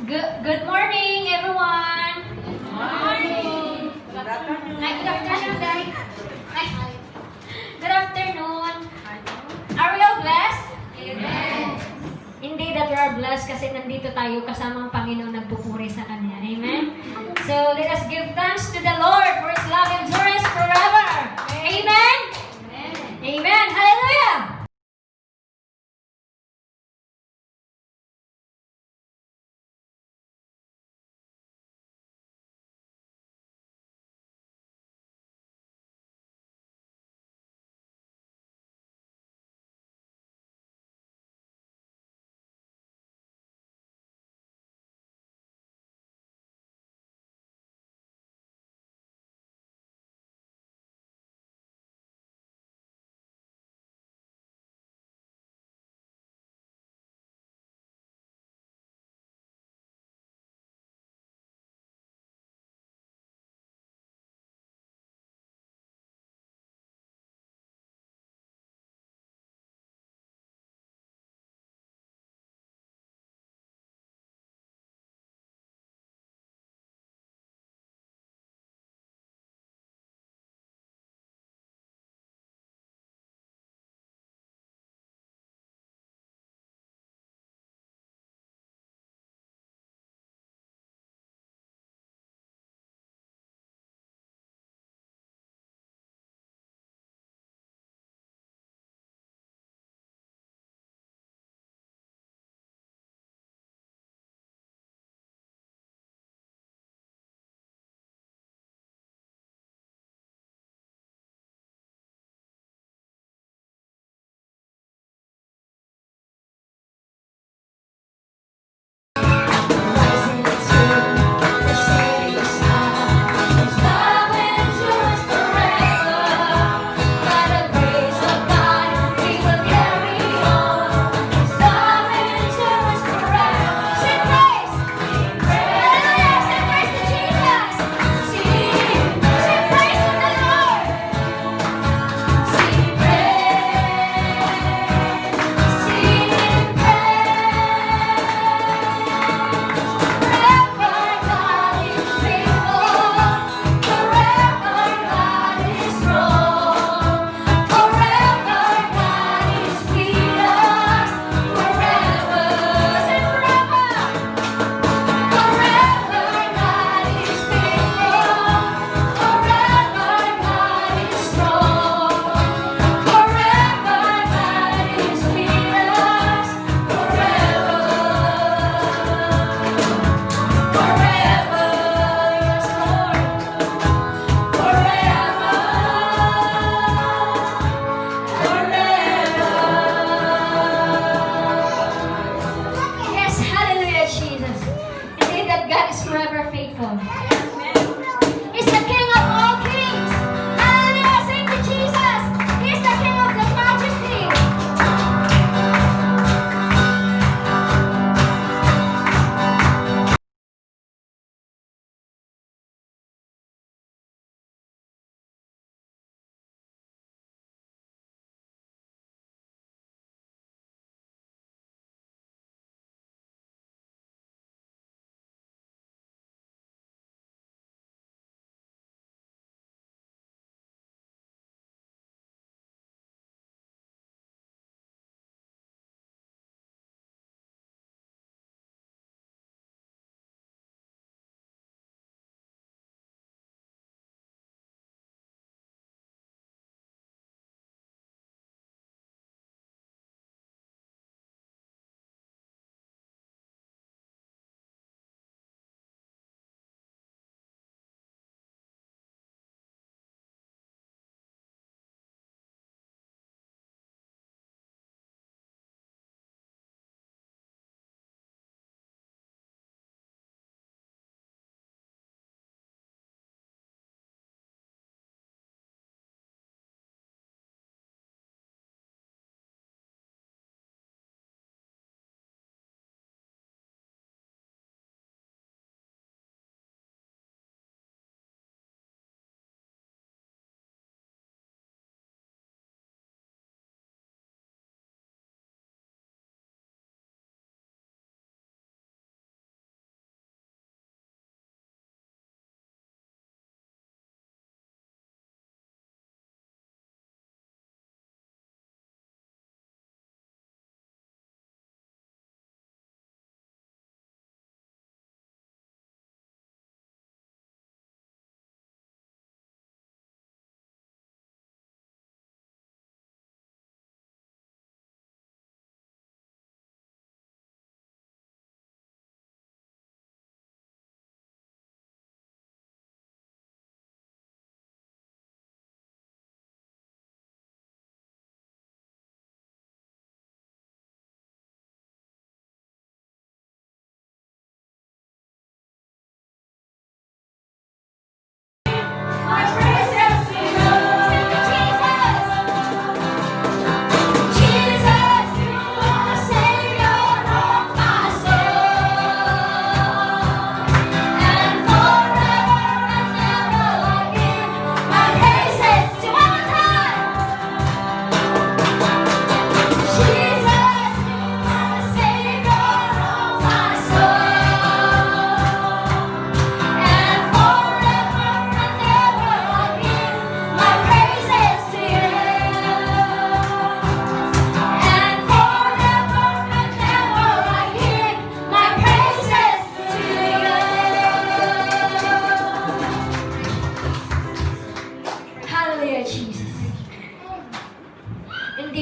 Good morning, everyone. Good morning. Good afternoon, guys. Good afternoon. Are we all blessed? Amen. Indeed that we are blessed kasi nandito tayo kasama ang Panginoon nagpupuri sa Kanya. Amen? So, let us give thanks to the Lord for His love endurance forever. Amen? Amen. Hallelujah.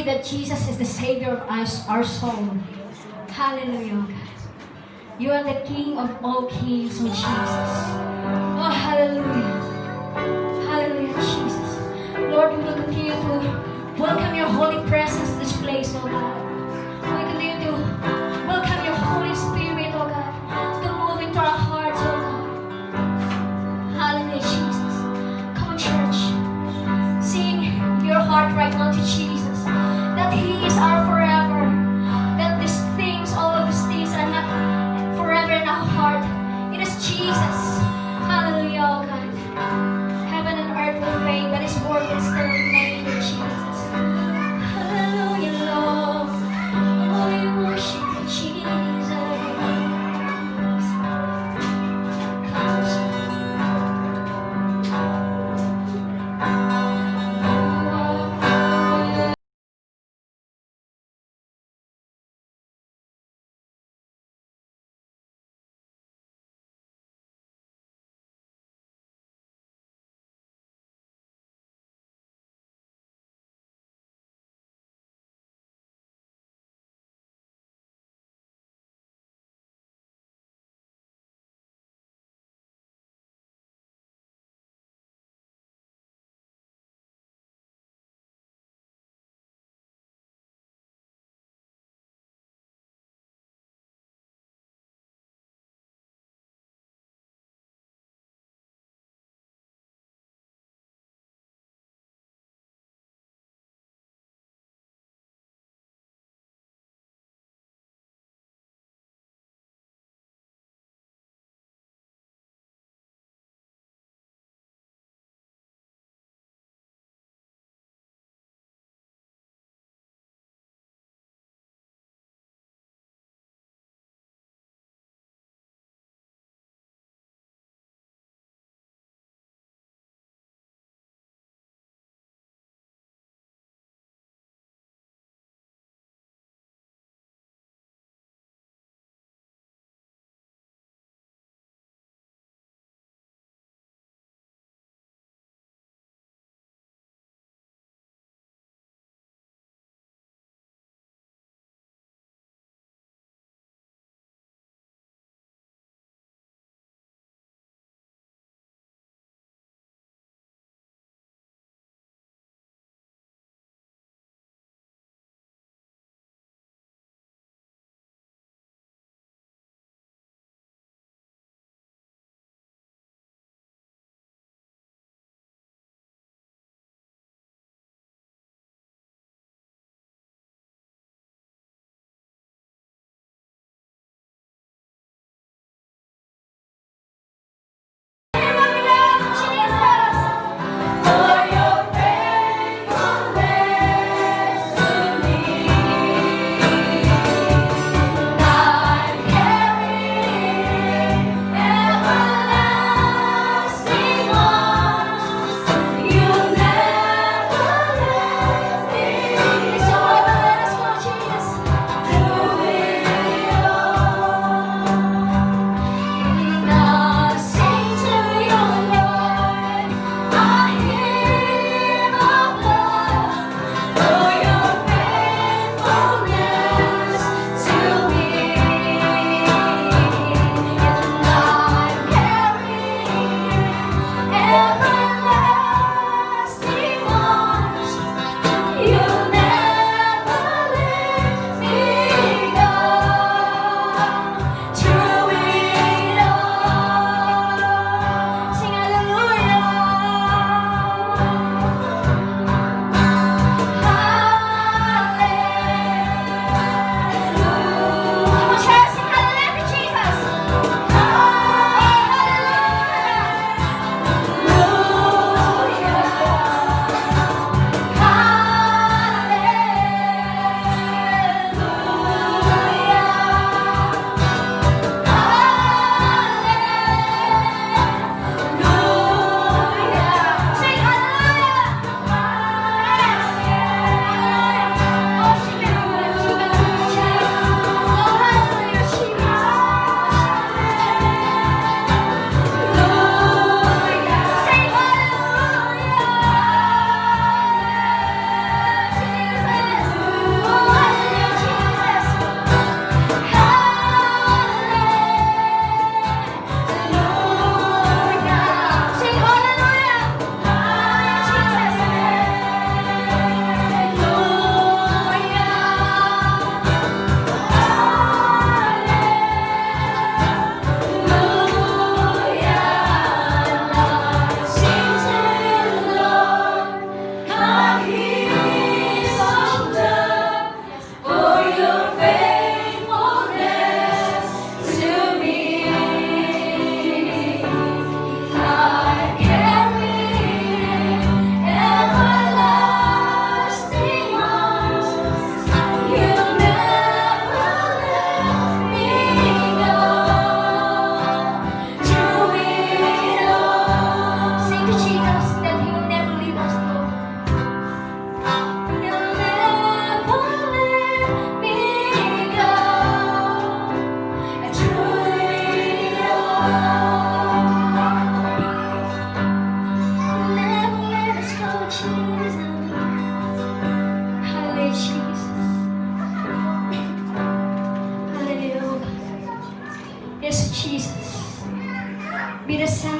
that Jesus is the Savior of our soul. Hallelujah, God. You are the King of all kings, oh Jesus. Oh, hallelujah. Hallelujah, Jesus. Lord, we will continue to welcome your holy presence to this place, oh God. We continue to welcome your Holy Spirit, oh God, to move into our hearts, oh God. Hallelujah, Jesus. Come on, church. Sing your heart right now to Jesus. That He is our forever. That these things, all of these things are not forever in our heart. It is Jesus. Hallelujah, oh God. Heaven and earth will fade, but His word will still remain with Jesus. Hallelujah, Lord.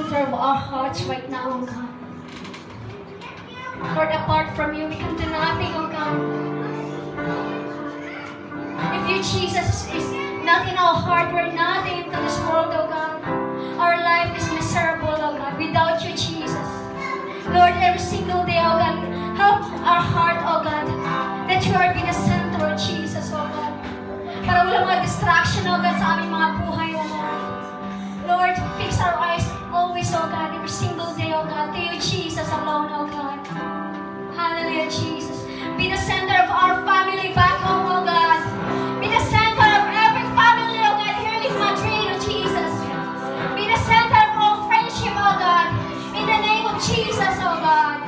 center of our hearts right now, oh God. Lord, apart from you, we can do nothing, oh God. If you, Jesus, is not in our heart, we're nothing into this world, oh God. Our life is miserable, oh God, without you, Jesus. Lord, every single day, oh God, help our heart, oh God, that you are be the center, oh Jesus, oh God. Para walang mga distraction, oh God, sa aming mga buhay, oh God. Lord, fix our eyes always, oh God, every single day, oh God, to you, Jesus, alone, oh God. Hallelujah, Jesus. Be the center of our family back home, oh God. Be the center of every family, oh God, here in Madrid, oh Jesus. Be the center of all friendship, oh God. In the name of Jesus, oh God.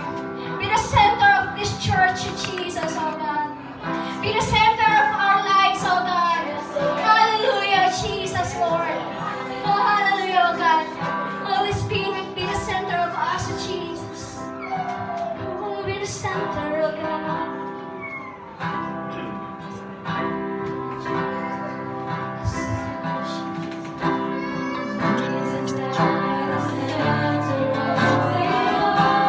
Be the center of this church, oh Jesus, oh God. Be the center of our lives, oh God. Hallelujah, Jesus, Lord. Oh, hallelujah, oh God. Holy Spirit, be the center of us, oh Jesus. Oh, be the center, oh God. Jesus, the center of our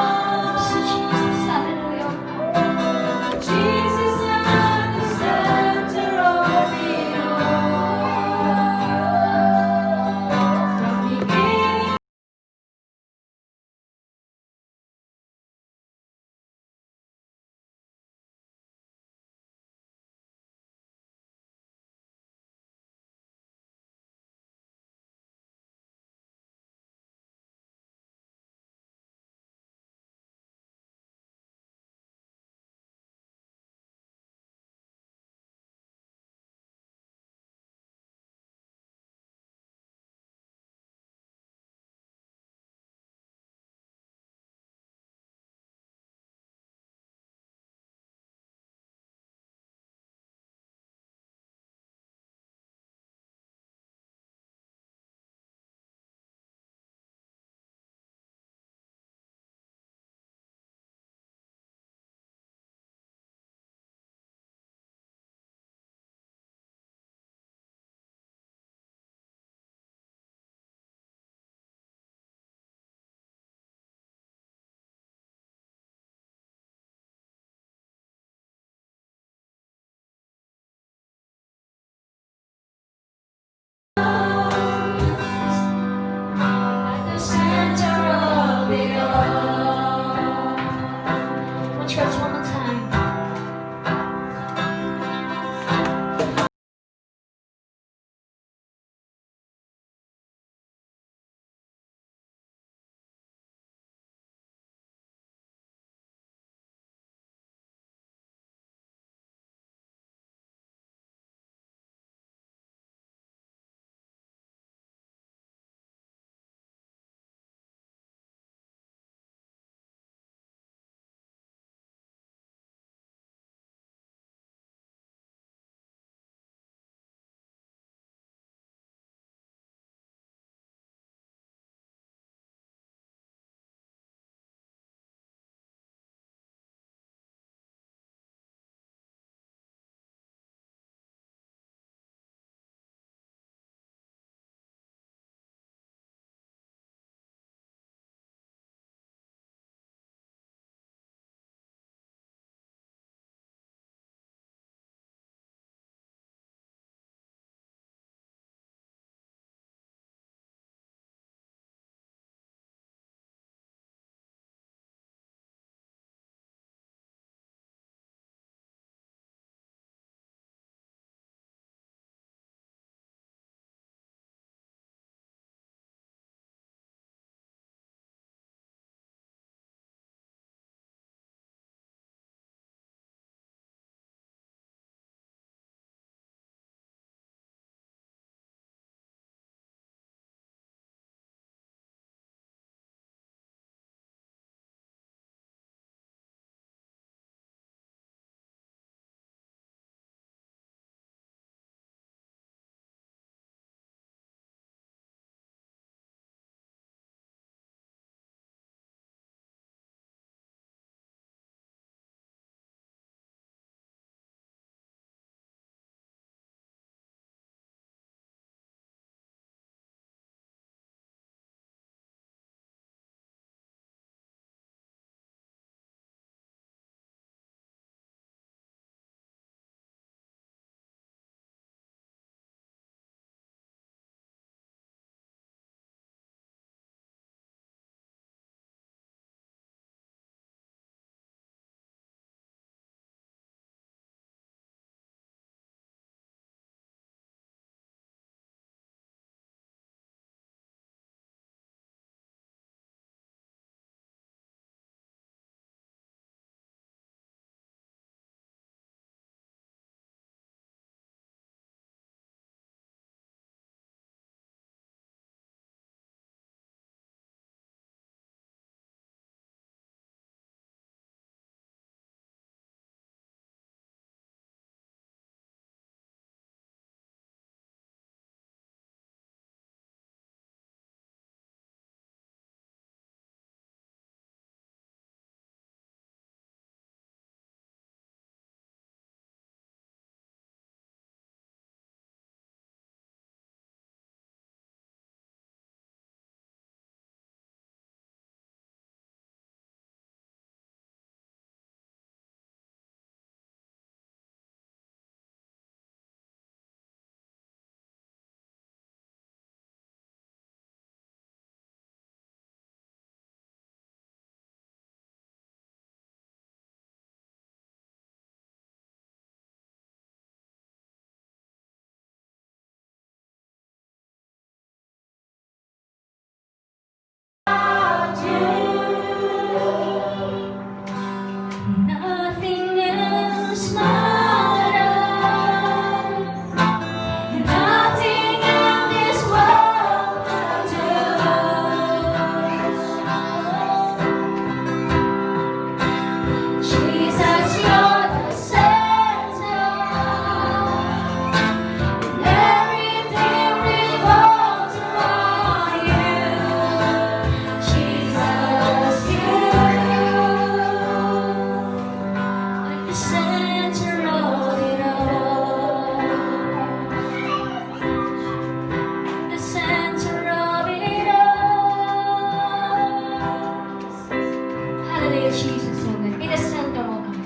Hallelujah, Jesus, oh God. In the center, oh God.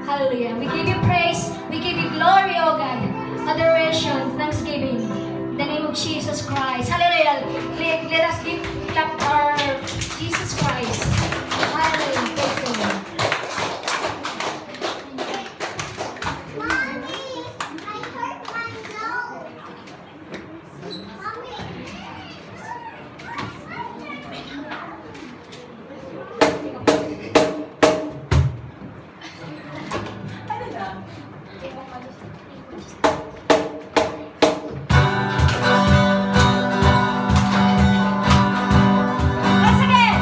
Hallelujah. We give you praise. We give you glory, oh God. Adoration, thanksgiving. In the name of Jesus Christ. Hallelujah. Let us give clap our Jesus Christ. Hallelujah. Praise the Lord. Once again.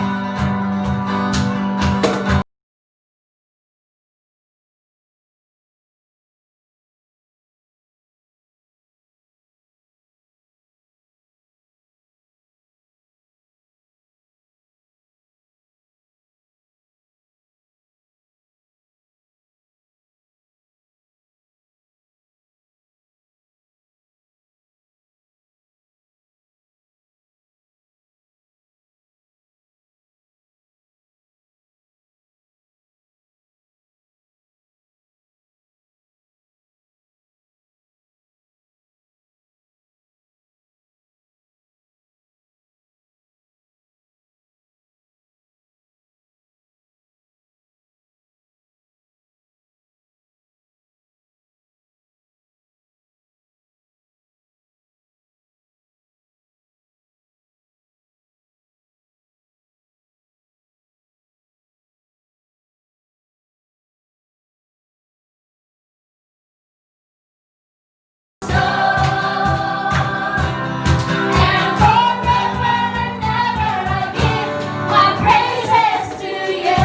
And forever and ever I give my praises to you.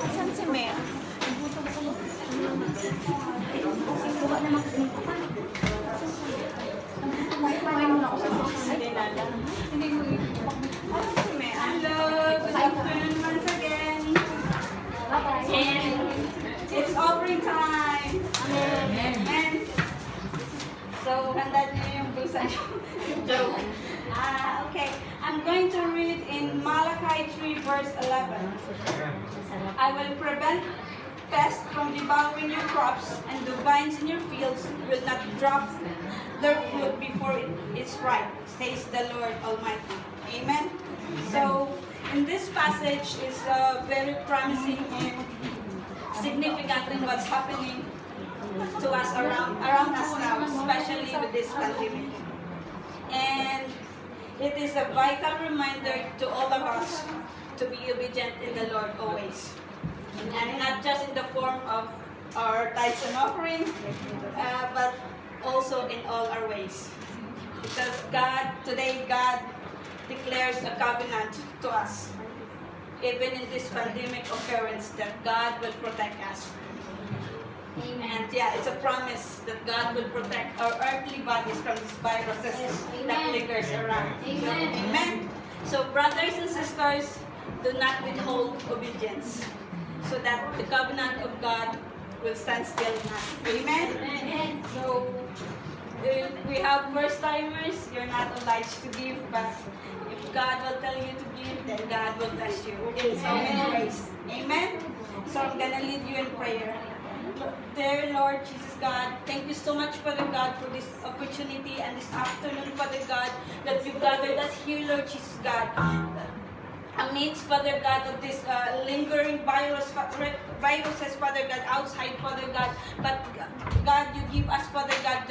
Saan si Mea? Hello, good afternoon once again. And it's offering time. Amen. So, handa niyo yung bulsa niyo. Joke. Okay. I'm going to read in Malachi 3 verse 11. I will prevent pests from devouring your crops, and the vines in your fields will not drop their fruit before it is ripe, says the Lord Almighty. Amen. So, in this passage is very promising and significant in what's happening to us around us now, especially with this pandemic. And it is a vital reminder to all of us to be obedient in the Lord always. And not just in the form of our tithes and offering, but also in all our ways. Because today God declares a covenant to us, even in this pandemic occurrence, that God will protect us. And yeah, it's a promise that God will protect our earthly bodies from these viruses that lingers around. So, amen. So brothers and sisters, do not withhold obedience, so that the covenant of God will stand still in us. Amen? So, if we have first-timers, you're not obliged to give, but if God will tell you to give, then God will bless you in so many ways. Amen? So, I'm gonna lead you in prayer. Dear Lord Jesus God, thank you so much, Father God, for this opportunity and this afternoon, Father God, that you gathered us here, Lord Jesus God. Amidst, Father God, of this lingering viruses, Father God, outside, Father God. But God, you give us, Father God,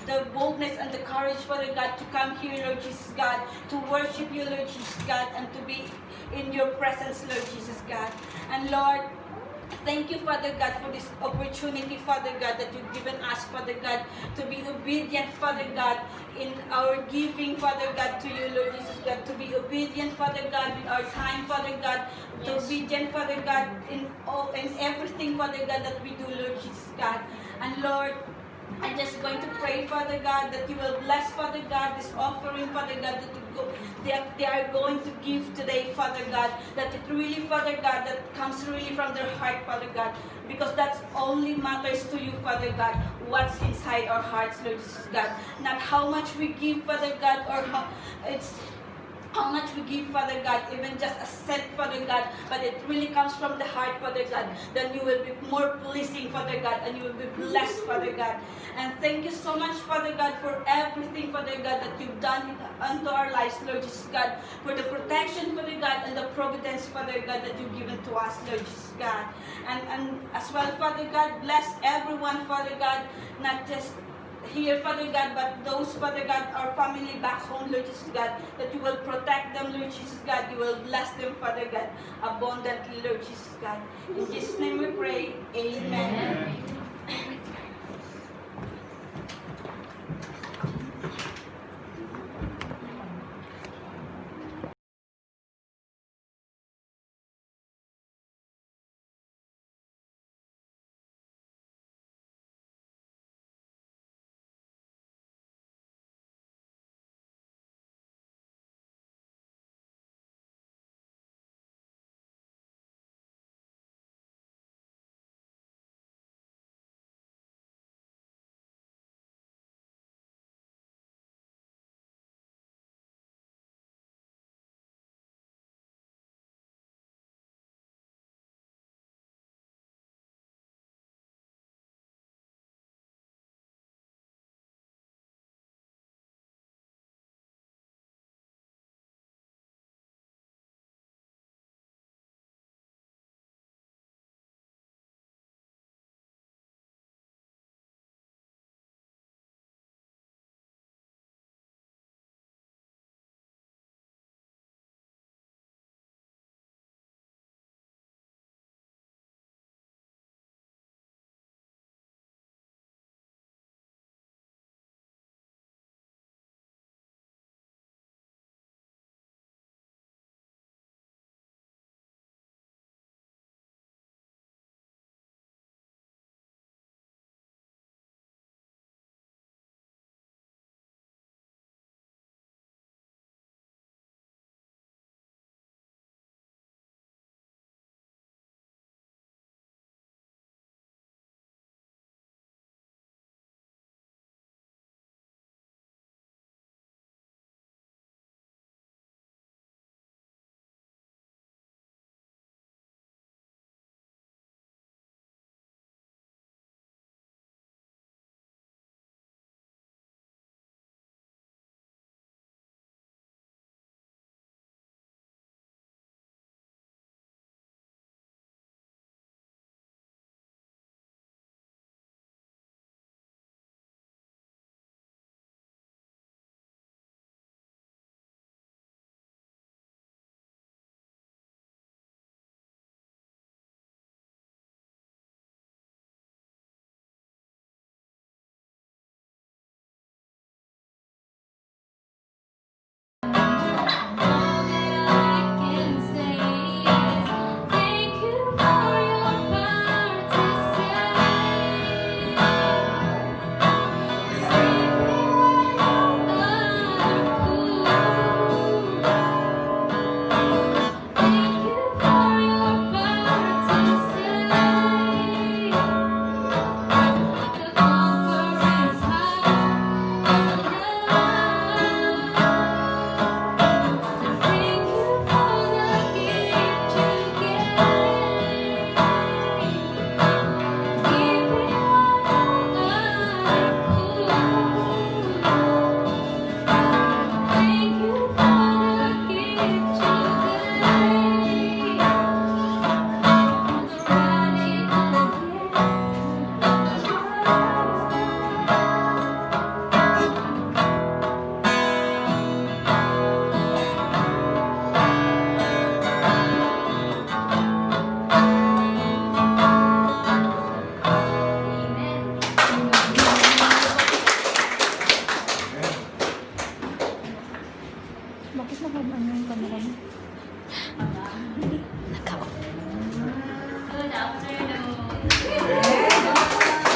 the boldness and the courage, Father God, to come here, Lord Jesus God, to worship you, Lord Jesus God, and to be in your presence, Lord Jesus God. And Lord, thank you, Father God, for this opportunity, Father God, that you've given us, Father God, to be obedient, Father God, in our giving, Father God, to you, Lord Jesus God, to be obedient, Father God, with our time, Father God, to obedient, Father God, in everything, Father God, that we do, Lord Jesus God. And Lord, I'm just going to pray, Father God, that you will bless, Father God, this offering, Father God, that they are going to give today, Father God, that it really, Father God, that comes really from their heart, Father God, because that's only matters to you, Father God, what's inside our hearts, Lord Jesus God. Not how much we give, Father God, or how much we give, Father God, even just a cent, Father God, but it really comes from the heart, Father God, then you will be more pleasing, Father God, and you will be blessed, Father God. And thank you so much, Father God, for everything, Father God, that you've done unto our lives, Lord Jesus God, for the protection, Father God, and the providence, Father God, that you've given to us, Lord Jesus God. And as well, Father God, bless everyone, Father God, not just here, Father God, but those, Father God, our family back home, Lord Jesus God, that you will protect them, Lord Jesus God. You will bless them, Father God, abundantly, Lord Jesus God. In Jesus' name we pray. Amen.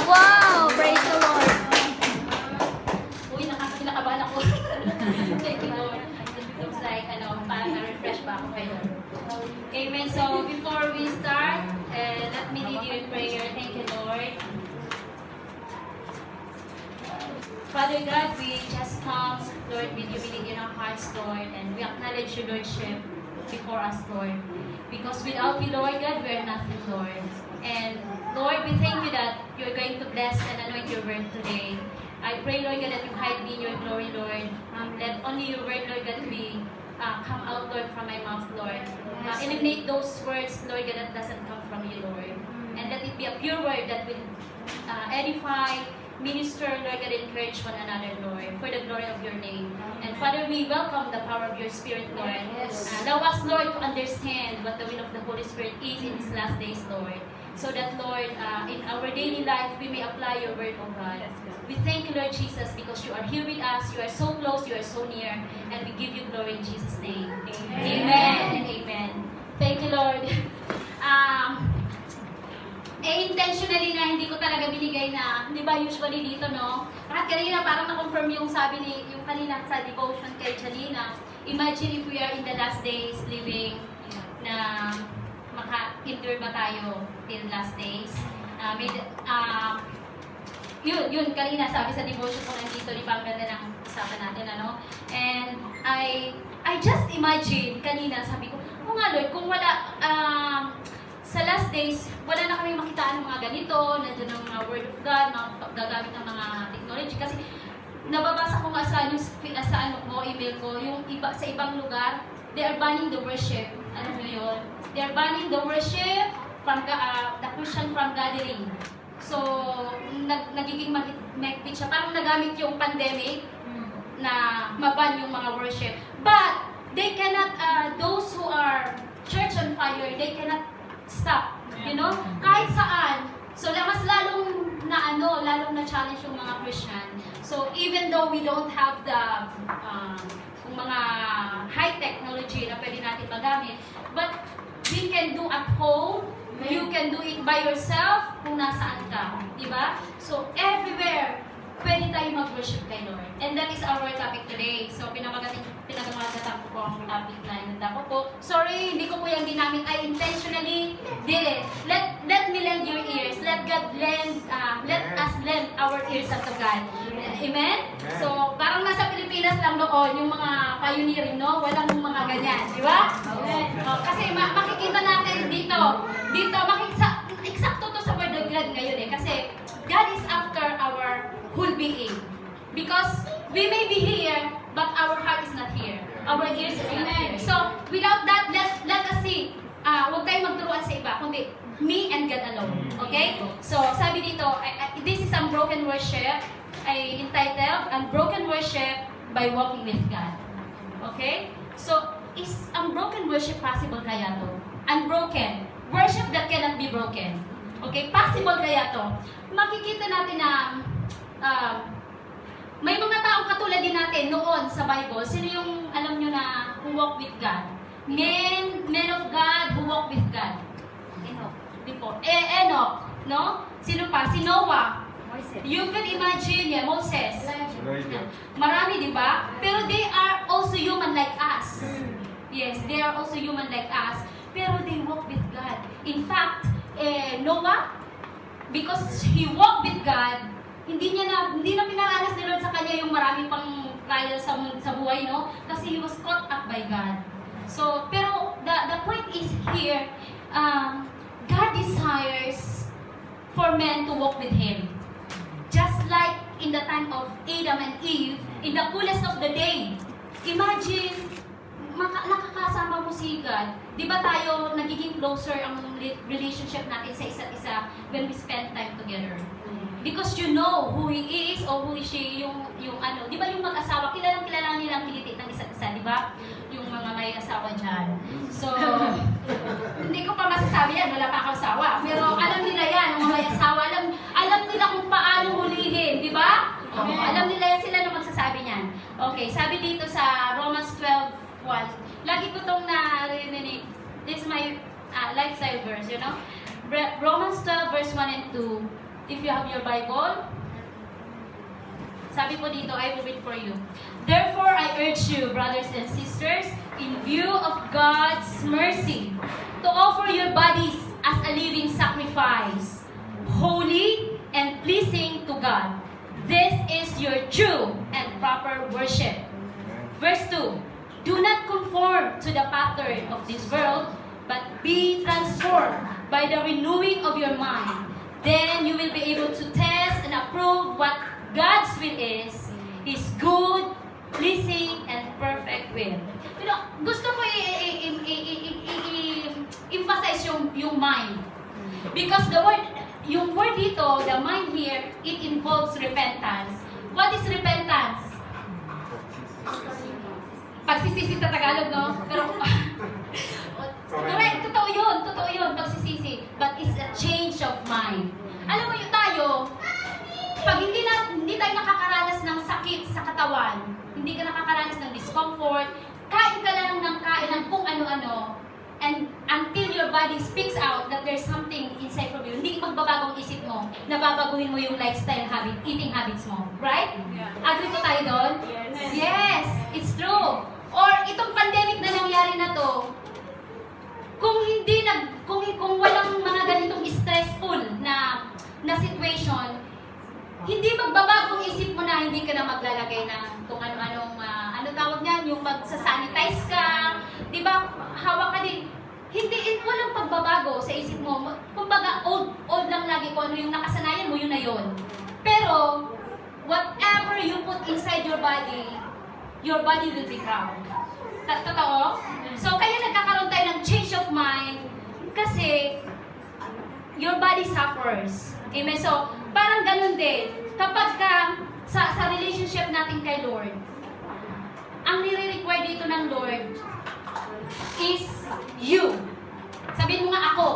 Wow! Praise the Lord! Uy, kinakabahan ako. Thank you, Lord. It looks like, parang na-refresh ako kay Lord. Amen. So, before we start, let me lead you in prayer. Thank you, Lord. Father God, we just come, Lord, with humility in our hearts, Lord, and we acknowledge your Lordship before us, Lord. Because without you, Lord God, we are nothing, Lord. And Lord, we thank you that you're going to bless and anoint your word today. I pray, Lord God, that you hide me in your glory, Lord. Let only your word, Lord God, be come out, Lord, from my mouth, Lord. Eliminate those words, Lord God, that doesn't come from you, Lord. And let it be a pure word that will edify, minister, Lord God, encourage one another, Lord, for the glory of your name. And Father, we welcome the power of your Spirit, Lord. Allow us, Lord, to understand what the will of the Holy Spirit is in these last days, Lord. So that, Lord, in our daily life, we may apply your word, oh God. We thank you, Lord Jesus, because you are here with us. You are so close, you are so near, and we give you glory in Jesus' name. Amen and amen. Thank you, Lord. Intentionally na hindi ko talaga binigay na, di ba usually dito, no? At kanina parang na-confirm yung sabi ni, yung kanina sa devotion kay Janina. Imagine if we are in the last days living na maka-endure ba tayo till last days? Yun, kanina sabi sa devotion ko nandito ni Pamela ng usapan natin, ano? And I just imagine, kanina sabi ko, oh nga Lord, kung wala, sa last days, wala na kami makitaan ng mga ganito, nandiyan ang mga word of God, mga gagamit ng mga technology. Kasi nababasa ko nga sa email ko, yung iba, sa ibang lugar, they are banning the worship. Ano mo yun? They are banning the worship from the Christian from gathering. So, nagiging mahigpit siya. Parang nagamit yung pandemic na maban yung mga worship. But, they cannot, those who are church on fire, they cannot stop, you know, kahit saan. So, mas lalong na challenge yung mga Christian. So, even though we don't have the mga high technology na pwede natin magamit, but we can do at home, you can do it by yourself kung nasaan ka, di ba? So, everywhere, pwede tayo mag-worship kay Lord. And that is our topic today. So, pinamagatan ko po ang topic na inanda ko po. Sorry, hindi ko po yung ginamit. I intentionally did it. Let me lend your ears. Let us lend our ears unto God. Amen? So, parang nasa Pilipinas lang doon, yung mga pioneering, no? Walang mga ganyan. Di ba? Kasi makikita natin dito, eksakto to sa word of God ngayon eh. Kasi, God is after our whole being. Because we may be here, but our heart is not here. Our ears is not here. So, without that, let us see. Huwag tayong magturuan sa iba, kundi me and God alone. Okay? So, sabi dito, this is Unbroken Worship. I entitled, Unbroken Worship by Walking with God. Okay? So, is unbroken worship possible kaya to? Unbroken. Worship that cannot be broken. Okay? Possible kaya to? Makikita natin na may mga taong katulad din natin noon sa Bible. Sino yung alam nyo na who walk with God? Men of God who walk with God. Before. Enoch, no? Sino pa? Si Noah. You can imagine, Moses. Marami, di ba? Pero they are also human like us. Yes, they are also human like us. Pero they walk with God. In fact, Noah, because he walked with God, hindi na pinaranas ni Lord sa kanya yung marami pang trial sa buhay, no? Kasi he was caught up by God. So, pero the point is here, God desires for men to walk with Him. Just like in the time of Adam and Eve, in the coolest of the day. Imagine, nakakasama mo si God. Di ba tayo nagiging closer ang relationship natin sa isa't isa when we spend time together? Because you know who he is or who is she, yung ano, di ba yung mag-asawa, kilala nilang pilitit ng isa't isa, di ba? Yung mga may asawa dyan. So, hindi ko pa masasabi yan, wala pa akong asawa. Pero alam nila yan, ang mga may asawa, alam nila kung paano hulihin, di ba? Alam nila yan, sila na magsasabi niyan. Okay, sabi dito sa Romans 12:1, lagi ko itong narinig, this is my lifestyle verse, you know? Romans 12 verse 1 and 2. If you have your Bible, sabi po dito, I will read for you. Therefore, I urge you, brothers and sisters, in view of God's mercy, to offer your bodies as a living sacrifice, holy and pleasing to God. This is your true and proper worship. Verse 2, do not conform to the pattern of this world, but be transformed by the renewing of your mind. Then you will be able to test and approve what God's will is, His good, pleasing, and perfect will. Pero gusto ko emphasize yung mind. Because yung word dito, the mind here, it involves repentance. What is repentance? Pagsisisi sa Tagalog, no? Pero, correct, totoo yun, pagsisisi. But it's a change of mind. Alam mo yun tayo, pag hindi tayo nakakaranas ng sakit sa katawan, hindi ka nakakaranas ng discomfort, kain ka lang ng kain ng kung ano-ano, and until your body speaks out that there's something inside from you, hindi magbabagong isip mo, nababaguhin mo yung lifestyle habit, eating habits mo. Right? Yeah. Agree po tayo doon? Yes. Yes, it's true. Or itong pandemic na nangyari na to, kung walang mga ganitong stressful na situation, hindi magbabagong isip mo na hindi ka na maglalagay ng kung ano-anong, ano tawag niyan, yung magsasanitize ka, di ba, hawak ka din. Walang pagbabago sa isip mo. Kumbaga, old lang lagi kung ano yung nakasanayan mo, yun na yun. Pero, whatever you put inside your body will be proud. Totoo? So, kaya nagkakaroon tayo ng change of mind kasi your body suffers. Amen? So, parang ganun din. Kapag sa relationship natin kay Lord, ang nire-require dito ng Lord is you. Sabihin mo nga ako.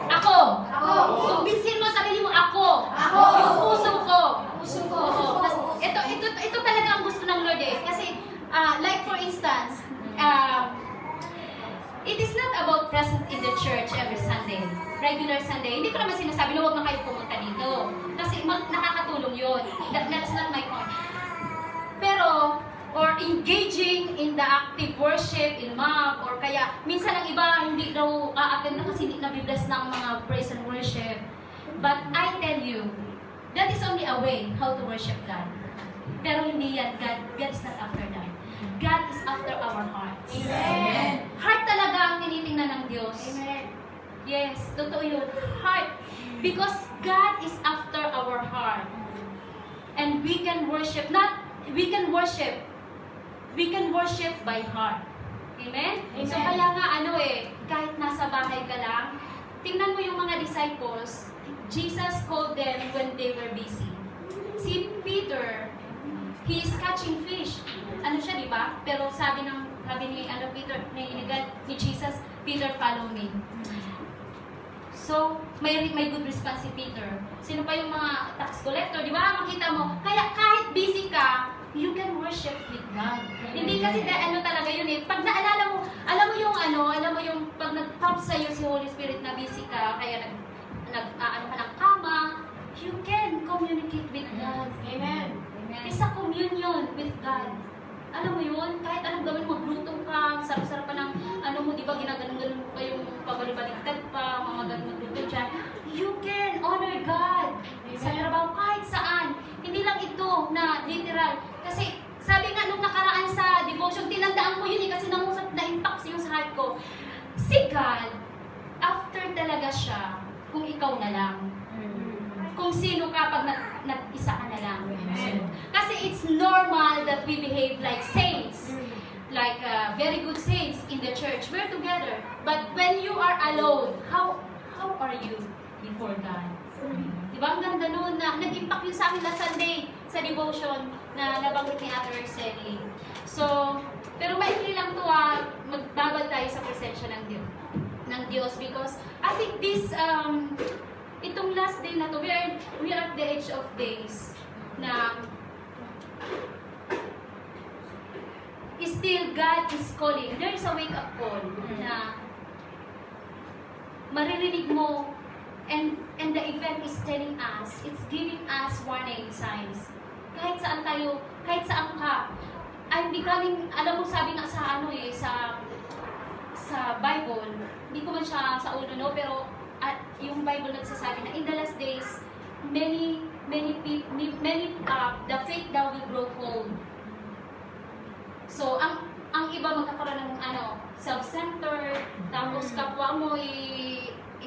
Ako. Kumbinsin mo sarili mo ako. Yung puso ko. Oo. Ito talaga ang gusto ng Lord eh. Kasi, like for instance, it is not about present in the church every Sunday. Regular Sunday. Hindi ko naman sinasabi na huwag na kayo pumunta dito. Kasi nakakatulong yun. That's not my point. Pero, or engaging in the active worship, in MAP, or kaya, minsan ang iba hindi daw a-attend na kasi hindi nabibless ng mga praise and worship. But I tell you, that is only a way how to worship God. Pero hindi yan, God is not after that. God is after our hearts. Amen. Heart talaga ang tinitingnan ng Diyos. Amen. Yes, totoo yun. Heart. Because God is after our heart. And we can worship by heart. Amen? So kaya nga kahit nasa bahay ka lang, tingnan mo yung mga disciples, Jesus called them when they were busy. Si Peter, he is catching fish. Ano siya, di ba? Pero sabi ni Peter, ni Jesus, Peter, follow me. So, may good response si Peter. Sino pa yung mga tax collector, di ba? Makita mo, kaya kahit busy ka, you can worship with God. Hindi kasi talaga yun eh. Pag naalala mo, alam mo yung pag nag-prompt sa'yo si Holy Spirit na busy ka, kaya nag-aano ka ng kama, you can communicate with God. Amen. It's a communion with God. Alam mo yun, kahit anong gawin mo, glutong ka, sarap-sarap pa ng, di ba, ginaganon-ganon mo pa yung pabalibaligtad pa, mga ganon-ganon dyan. You can honor God sa trabaho, kahit saan. Hindi lang ito na literal. Kasi, sabi nga nung nakaraan sa devotion, tinandaan ko yun kasi na-impact yung sa heart ko. Si God, after talaga siya, kung ikaw na lang. Kung sino ka pag nag-isa ka na lang. Kasi it's normal that we behave like saints. Like very good saints in the church. We're together. But when you are alone, how are you before God? Diba? Ang ganda nun na nag-impact yun sa akin last Sunday sa devotion na nabanggit ni Ate Rexelli. So, pero maikli lang to magbabad tayo sa presensya ng Diyos because I think this itong last day na to, we are at the edge of days na still God is calling. There is a wake-up call na maririnig mo and the event is telling us, it's giving us warning signs. Kahit saan tayo, kahit saan ka, I'm becoming, alam mo, sabi nga sa ano eh, sa Bible, hindi ko man siya sa ulo, no, pero yung Bible nagsasabi na in the last days, the faith daw will grow cold. So, ang iba magkakaroon ng self-centered, tapos kapwa mo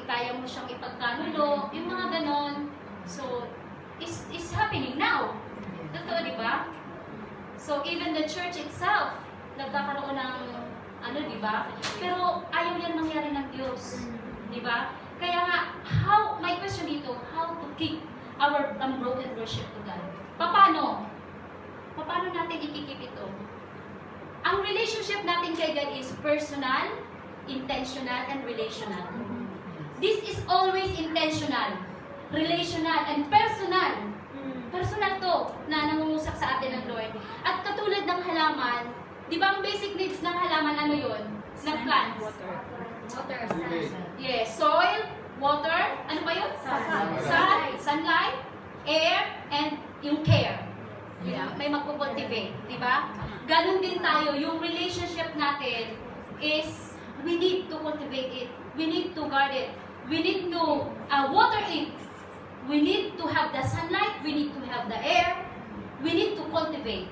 kaya mo siyang ipagkanulo, yung mga ganon. So, it's happening now. Totoo, di ba? So, even the church itself, nagkakaroon ng di ba? Pero ayaw yan mangyari ng Diyos. Di ba? Kaya nga, my question dito, how to keep our unbroken worship to God? Paano? Paano natin ikikip ito? Ang relationship natin kay God is personal, intentional, and relational. This is always intentional, relational, and personal. Personal to na nangungusap sa atin ng Lord. At katulad ng halaman, di ba ang basic needs ng halaman ano yun? Ng plants? Water, Yes, soil, water, ano ba yun? Sunlight, air, and yung care. May magpo-cultivate, di ba? Ganon din tayo, yung relationship natin is we need to cultivate it. We need to guard it. We need to water it. We need to have the sunlight. We need to have the air. We need to cultivate.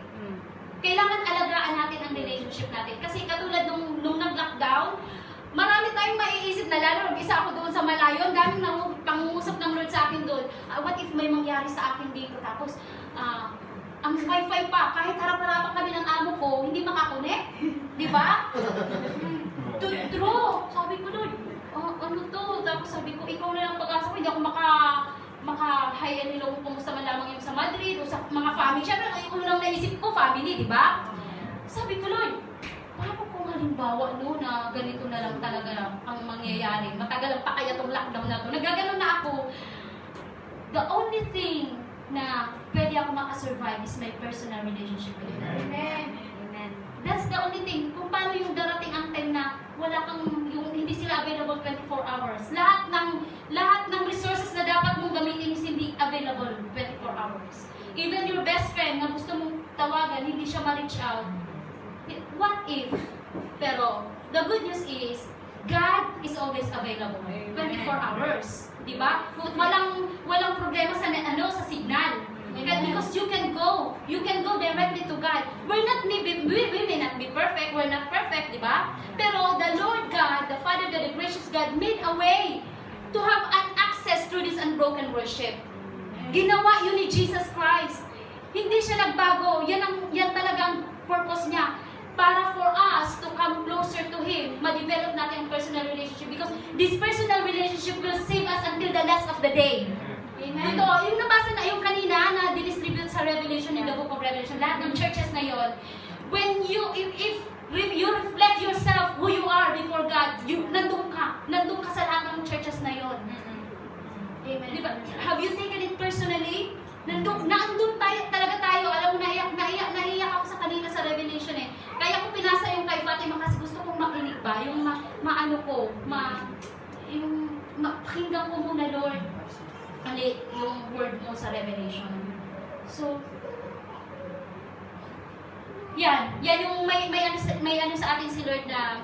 Kailangan alagaan natin ang relationship natin. Kasi katulad nung nag-lockdown, marami tayong maiisip na lalo. Mag-isa ako doon sa malayo. Ang daming pangungusap ng Lord sa akin doon. What if may mangyari sa akin dito? Tapos, ang wifi pa, kahit harap-harapan kami ng amo ko, hindi makakonect. Di ba? True. Sabi ko, Lord, ano to? Tapos sabi ko, ikaw na lang pag-asa ko. Hindi ako maka-hi and hello kung kumusta man lamang yung sa Madrid o sa mga family. Siyempre, ang unang naisip ko, family, di ba? Sabi ko, Lord, paano kung halimbawa na ganito na lang talaga ang mangyayari? Matagal ang pa kaya itong lockdown na to. Nagaganon na ako. The only thing na pwede ako makasurvive is my personal relationship with God. Amen. That's the only thing. Kung paano yung darating ang time na wala kang, yung hindi sila available 24 hours. Lahat ng resources na dapat mong gamitin is hindi available 24 hours. Even your best friend na gusto mong tawagan, hindi siya ma-reach out. What if? Pero, the good news is, God is always available 24 hours. Diba? Walang problema sa signal. Because you can go directly to God. We may not be perfect, we're not perfect, di ba? Pero the Lord God, the Father God, the gracious God, made a way to have an access through this unbroken worship. Ginawa yun ni Jesus Christ. Hindi siya nagbago. Yan talagang purpose niya. Para for us to come closer to Him, ma-develop natin ang personal relationship. Because this personal relationship will save us until the last of the day. Amen. Ito, yung nabasa na yung kanina na distribute sa Revelation, in the book of Revelation, lahat ng churches na yon, when if you reflect yourself who you are before God, nandun ka sa lahat ng churches na yon. Amen. Diba? Have you taken it personally? Nandun talaga tayo. Alam mo, naiyak ako sa kanina sa Revelation eh. Kaya ko pinasa yung kay Fatima kasi gusto kong makinig ba, yung pakinggan ko muna, Lord, yung word mo sa Revelation. So, yan yung may ano sa atin si Lord na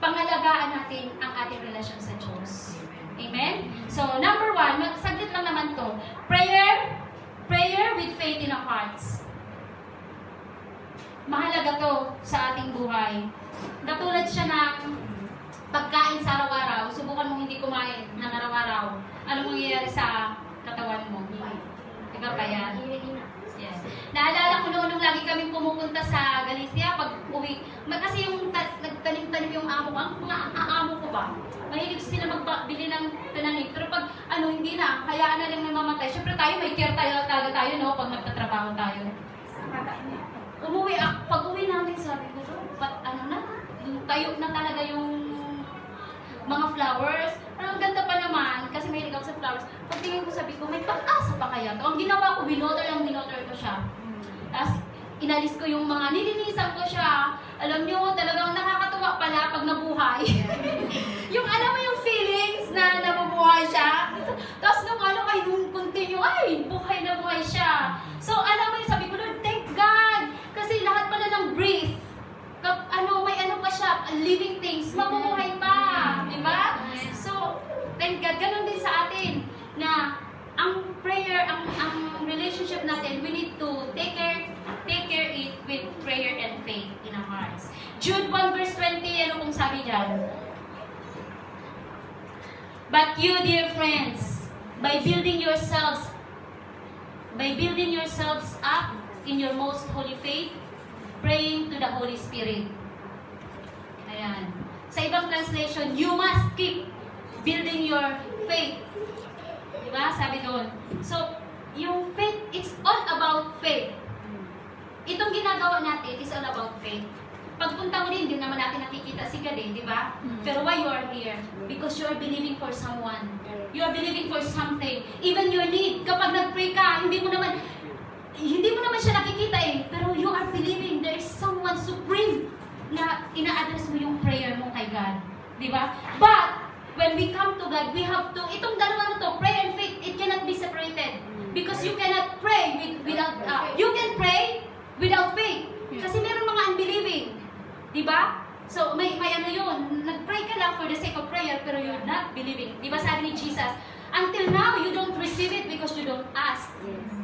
pangalagaan natin ang ating relasyon sa Diyos. Amen? So, number 1, saglit lang naman to. Prayer with faith in our hearts. Mahalaga to sa ating buhay. Katulad siya ng pagkain sa araw-araw, subukan mong hindi kumain ng araw-araw. Ano mangyayari sa katawan mo? Diba pa yan? Yes. Naalala ko noon nung lagi kami pumupunta sa Galicia, pag uwi, kasi yung nagtanim-tanim yung amo ko, ang mga amo ko ba? Mahilig sila magbili ng tananim. Pero pag hindi na, hayaan na lang namamatay. Siyempre tayo, may care talaga tayo, no? Pag nagtatrabaho tayo. Pag uwi namin, sabi ko, tayo na talaga yung mga flowers. Ang ganda pa naman, kasi mahilig ako sa flowers. Pagtingin ko, sabi ko, may pag-asa pa kaya to? Ang ginawa ko, binoter ko siya. Tapos, inalis ko yung mga, nilinisan ko siya. Alam nyo, talagang nakakatuwa pala pag nabuhay. Yung alam mo yung feelings na nabubuhay siya. Tapos nung continue, ay, buhay na buhay siya. So, alam mo, sabi ko, Lord, thank God. Kasi lahat pala living things, mamumuhay pa. Diba? So, thank God, ganun din sa atin na ang prayer, ang relationship natin, we need to take care it with prayer and faith in our hearts. Jude 1 verse 20, ano kung sabi dyan? But you, dear friends, by building yourselves up in your most holy faith, praying to the Holy Spirit. Ayan. Sa ibang translation, you must keep building your faith. Diba? Sabi doon. So, yung faith, it's all about faith. Itong ginagawa natin is all about faith. Pagpunta mo din, hindi naman natin nakikita si God di ba? Pero why you are here? Because you are believing for someone. You are believing for something. Even your need, kapag nag-pray ka, hindi mo naman siya nakikita pero you are believing there is someone supreme na ina-address mo yung prayer mo kay God. Di ba? But, when we come to God, we have to, itong dalawa na to, prayer and faith, it cannot be separated. Because you cannot pray without, you can pray without faith. Kasi meron mga unbelieving. Di ba? So, may ano yun, nag-pray ka lang for the sake of prayer, pero you're not believing. Di ba sabi ni Jesus, until now, you don't receive it because you don't ask.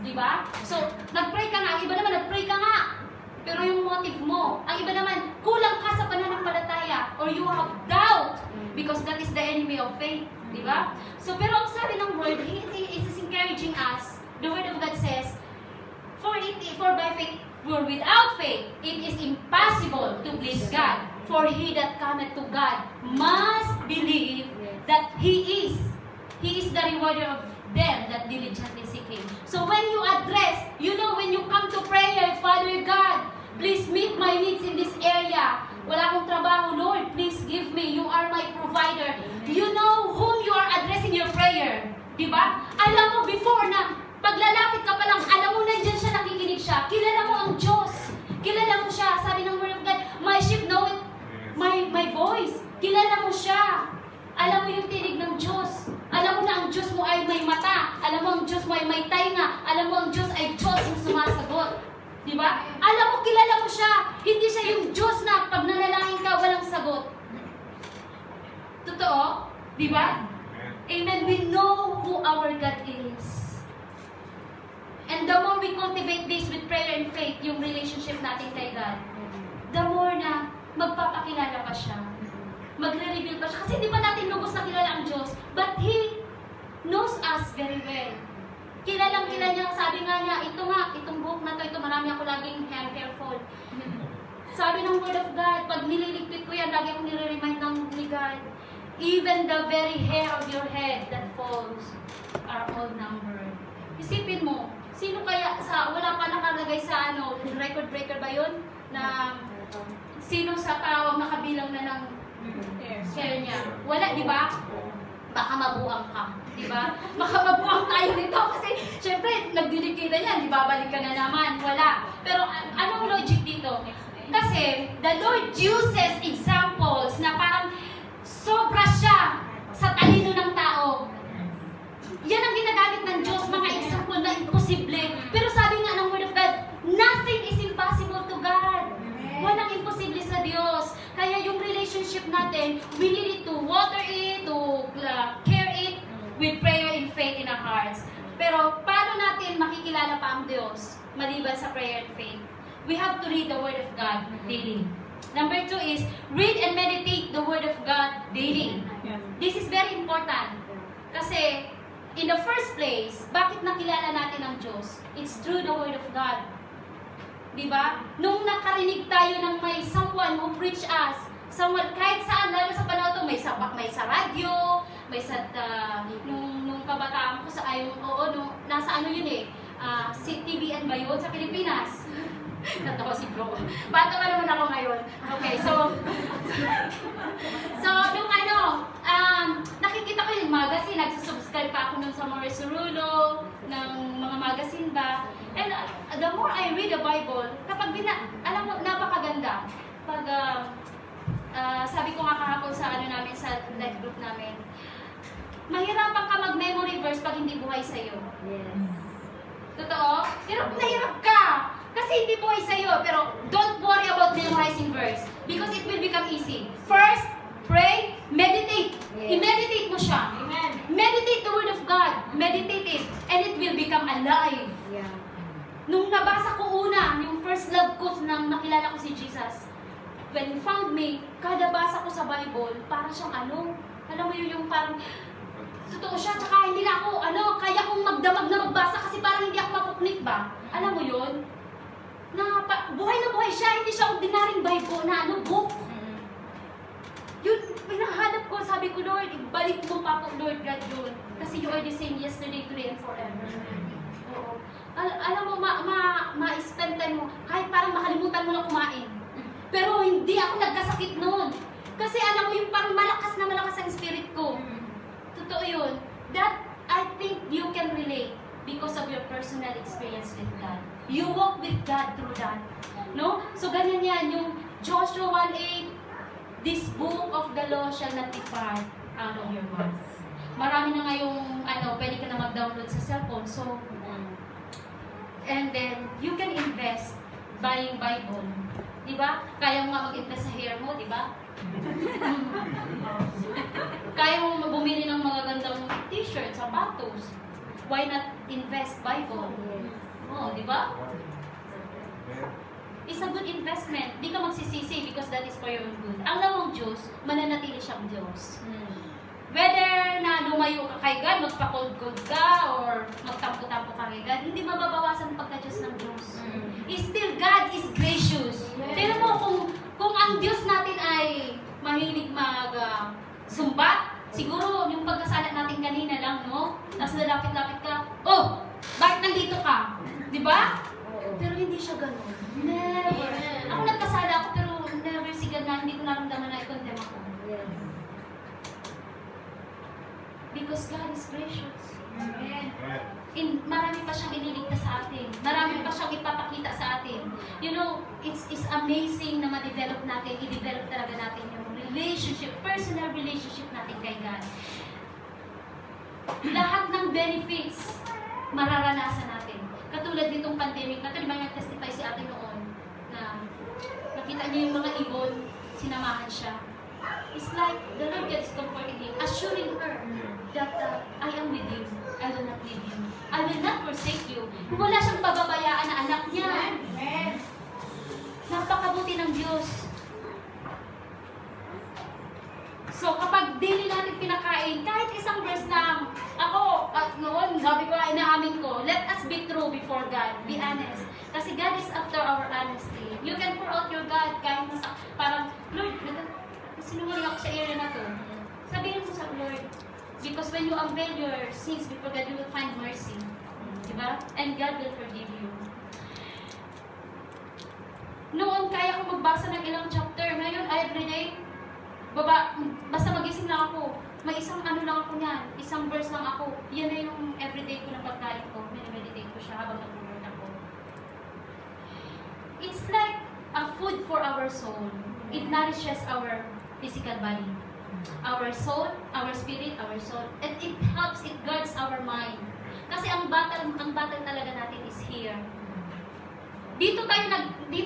Di ba? So, nag-pray ka nga, ang iba naman, nag-pray ka nga. Pero yung motive mo, ang iba naman, kulang ka sa pananampalataya, or you have doubt, because that is the enemy of faith. Di ba? So, pero ang sabi ng word, it is encouraging us. The word of God says, for by faith, for without faith, it is impossible to please God. For he that cometh to God must believe that He is the rewarder of them that diligently seek Him. So when you address, when you come to prayer, Father God, please meet my needs in this area. Wala akong trabaho, Lord, please give me. You are my provider. You know whom you are addressing your prayer. Diba? Alam mo, before na, paglalapit ka pa lang, alam mo nandiyan siya, nakikinig siya. Kilala mo ang Diyos. Kilala mo siya. Sabi ng Word of God, my sheep know it, my voice. Kilala mo siya. Alam mo yung tinig ng Diyos. Alam mo na ang Diyos mo ay may mata. Alam mo ang Diyos mo ay may tainga. Alam mo ang Diyos ay Diyos yung sumasagot. Diba? Alam mo, kilala mo siya. Hindi siya yung Diyos na pag nanalangin ka, walang sagot. Totoo? Diba? Amen. We know who our God is. And the more we cultivate this with prayer and faith, yung relationship natin kay God, the more na magpapakilala pa siya. Magre-reveal pa siya. Kasi di pa natin lubos na kilala ang Diyos. But He knows us very well. Kilalang-kilala niya. Sabi nga niya, itong book na ito, marami ako laging careful. Sabi ng Word of God, pag nililigpit ko yan, lagi akong nire-remind ni God, even the very hair of your head that falls are all numbered. Isipin mo, sino kaya wala pa nakalagay sa record breaker ba yun? Na sino sa tao nakabilang na ng hair niya? Wala, di ba? Baka mabuang ka, di ba? Baka mabuang tayo nito kasi syempre, nagdidikita yan, di ba? Balik ka na naman, wala. Pero anong logic dito? Kasi the Lord uses examples na parang sobra siya sa talino ng tao. Yan ang ginagamit ng Diyos, mga example na imposible. Pero sabi nga ng Word of God, nothing is impossible to God. Walang imposible sa Diyos. Kaya yung relationship natin, we need to water it, to care it with prayer and faith in our hearts. Pero paano natin makikilala pa ang Diyos maliban sa prayer and faith? We have to read the Word of God daily. Number 2 is, read and meditate the Word of God daily. This is very important. Kasi, in the first place, bakit nakilala natin ang Diyos? It's through the Word of God. Diba? Nung nakarinig tayo ng may someone who preach us, someone kahit saan, lalo sa panahon to, may sa radyo, may sa, nung kabataan ko sa nasa si TVN ba yun sa Pilipinas? Natawa si bro. Bata pa naman ako ngayon. Okay, so nung nakikita ko yung magazine, nagsusubscribe pa ako nun sa Morris Cerulo, ng mga magazine ba. And the more I read the Bible, kapag alam mo, napakaganda. Pag, sabi ko nga kahapon sa namin, sa life group namin, mahirapan ka mag-memory verse pag hindi buhay sa'yo. Yes. Totoo? Hirap na hirap ka! Kasi hindi buhay sa'yo, pero don't worry about memorizing verse because it will become easy. First, pray, meditate. I-meditate mo siya. Amen. Meditate the word of God. Meditate it, and it will become alive. Yeah. Nung nabasa ko una, yung first love ko nang nakilala ko si Jesus, when he found me, kada basa ko sa Bible, parang siyang alam mo yun yung parang, totoo siya, tsaka hindi na ako, kaya kong magdamag na magbasa kasi parang hindi ako mapuknik ba? Alam mo yun? Buhay na buhay siya, hindi siya ordinaryong Bible na book. Yun, pinahanap ko, sabi ko, Lord, ibalik mo pa po, Lord God, yun. Kasi you are the same yesterday, today, and forever. Oo. Alam mo, ma-spend time mo, kahit parang makalimutan mo na kumain. Pero hindi ako nagkasakit noon. Kasi alam mo, yung parang malakas ang spirit ko. Totoo yun. That, I think you can relate because of your personal experience with God. You walk with God through that. No? So, ganyan yan, yung Joshua 1:8, this book of the law shall not depart out of your mouth. Marami na ngayong, pwede ka na mag-download sa cellphone. So, and then, you can invest buying Bible. Diba? Kaya mo nga mag-invest sa hair mo, diba? Kaya mo bumili ng mga gandang t-shirt, sapatos. Why not invest Bible? Oh, diba? It's a good investment. Di ka magsisisi because that is for your own good. Ang lamang Diyos, mananatili siyang Diyos. Whether na lumayo ka kay God, magpa-cold-cold ka, or magtampo-tampo ka kay God, hindi mababawasan ang pagka-Diyos ng Diyos. Still, God is gracious. Tignan mo, kung ang Diyos natin ay mahilig sumbat, siguro yung pagkasala natin kanina lang, no? Tapos lalapit-lapit ka, oh, bakit nandito ka? Di ba? Pero hindi siya ganun. Never. Ako nagkasala ako, pero never si God na hindi ko naramdaman na i-condemn ako. Because God is gracious. Amen. Marami pa siyang iniligtas sa atin. Marami pa siyang ipapakita sa atin. You know, it's amazing na ma-develop natin, i-develop talaga natin yung relationship, personal relationship natin kay God. Lahat ng benefits, mararanasan natin. Katulad nitong pandemic na ito, di ba nag-testify si ate noon na nakita niya yung mga ibon, sinamahan siya. It's like the Lord God is comforting him, assuring her that I am with you. I will not leave you. I will not forsake you. Wala siyang pababayaan na anak niya. Amen. Napakabuti ng Diyos. So, kapag daily natin pinakain, kahit isang verse lang, ako, noon, sabi ko, inaamin ko, let us be true before God. Be honest. Kasi God is after our honesty. You can pour out your God kahit nasa, parang, Lord, sinungaling ako sa area na to. Sabihin mo sa Lord, because when you unveil your sins before God, you will find mercy. Diba? And God will forgive you. Noon, kaya ko magbasa ng ilang chapter. Ngayon, everyday, basta magising lang ako. May isang lang ako niyan. Isang verse lang ako. Yan na yung everyday ko na pagkain ko. Minimeditate ko siya habang nag-work ako. It's like a food for our soul. It nourishes our physical body. Our soul, our spirit, our soul. And it helps, it guards our mind. Kasi ang battle talaga natin is here. Dito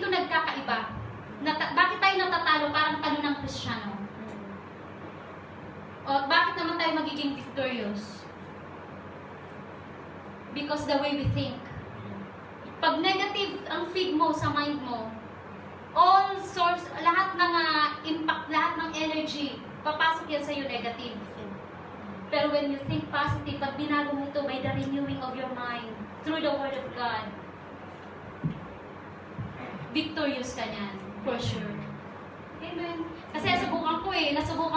nagkakaiba. Bakit tayo natatalo parang talo ng Kristiyano? O bakit naman tayo magiging victorious? Because the way we think. Pag negative ang feed mo sa mind mo, all source, lahat ng impact, lahat ng energy, papasok yan sa'yo negative. Pero when you think positive, pag binago mo ito by the renewing of your mind, through the Word of God, victorious ka niyan, for sure. Amen. Kasi nasubukan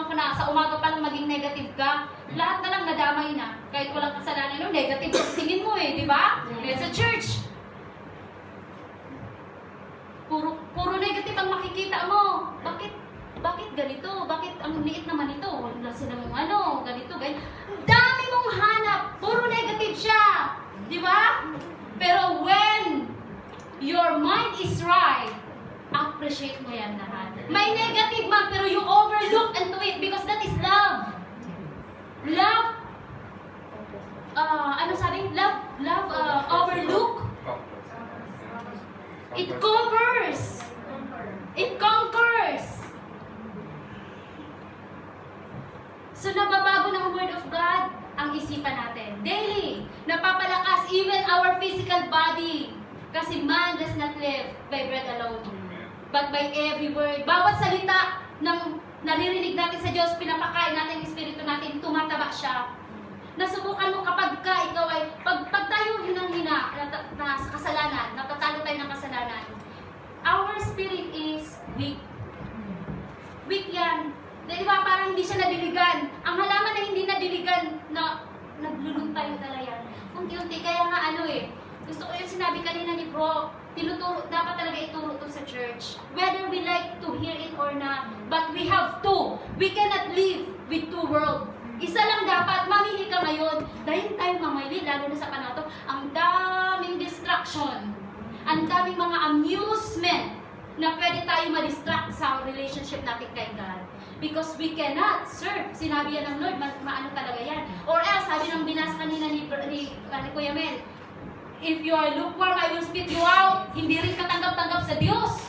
ko na sa umaga pa lang maging negative ka, lahat na lang nadamay na. Kahit walang kasalanan, negative ang tingin mo di ba? Yeah. Sa church. Puro negative ang makikita mo. Bakit ganito? Bakit ang liit naman ito? Wala silang ganito, ganyan. Dami mong hanap. Puro negative siya. Di ba? Pero when your mind is right, appreciate mo yan lahat. May negative man, pero you overlook into it because that is love. Love, overlook. So nababago ng Word of God ang isipan natin. Daily, napapalakas even our physical body. Kasi man does not live by bread alone, but by every word. Bawat salita ng naririnig natin sa Diyos, pinapakain natin ang espiritu natin, tumataba siya. Nasubukan mo kapag ka ikaw ay, pag tayo hinang-hina na sa kasalanan, natatalo tayo ng kasalanan, our spirit is weak. Weak yan. Di ba parang hindi siya nadiligan. Ang halaman na hindi nadiligan, na nagluluntay na talaga yan. Unti-unti, kaya nga gusto ko yung sinabi kanina ni Bro, dapat talaga ituro to sa church. Whether we like to hear it or not, but we have to. We cannot live with two worlds. Isa lang dapat, mamili ka ngayon. Dahil tayo mamili, lalo na sa panahon to, ang daming distraction. Ang daming mga amusement na pwede tayo ma-distract sa relationship natin kay God. Because we cannot serve. Sinabi yan ng Lord, maano talaga yan. Or else, sabi ng binasa kanina ni Kuya Mel, if you are lukewarm, I will spit you out. Hindi rin katanggap-tanggap sa Diyos.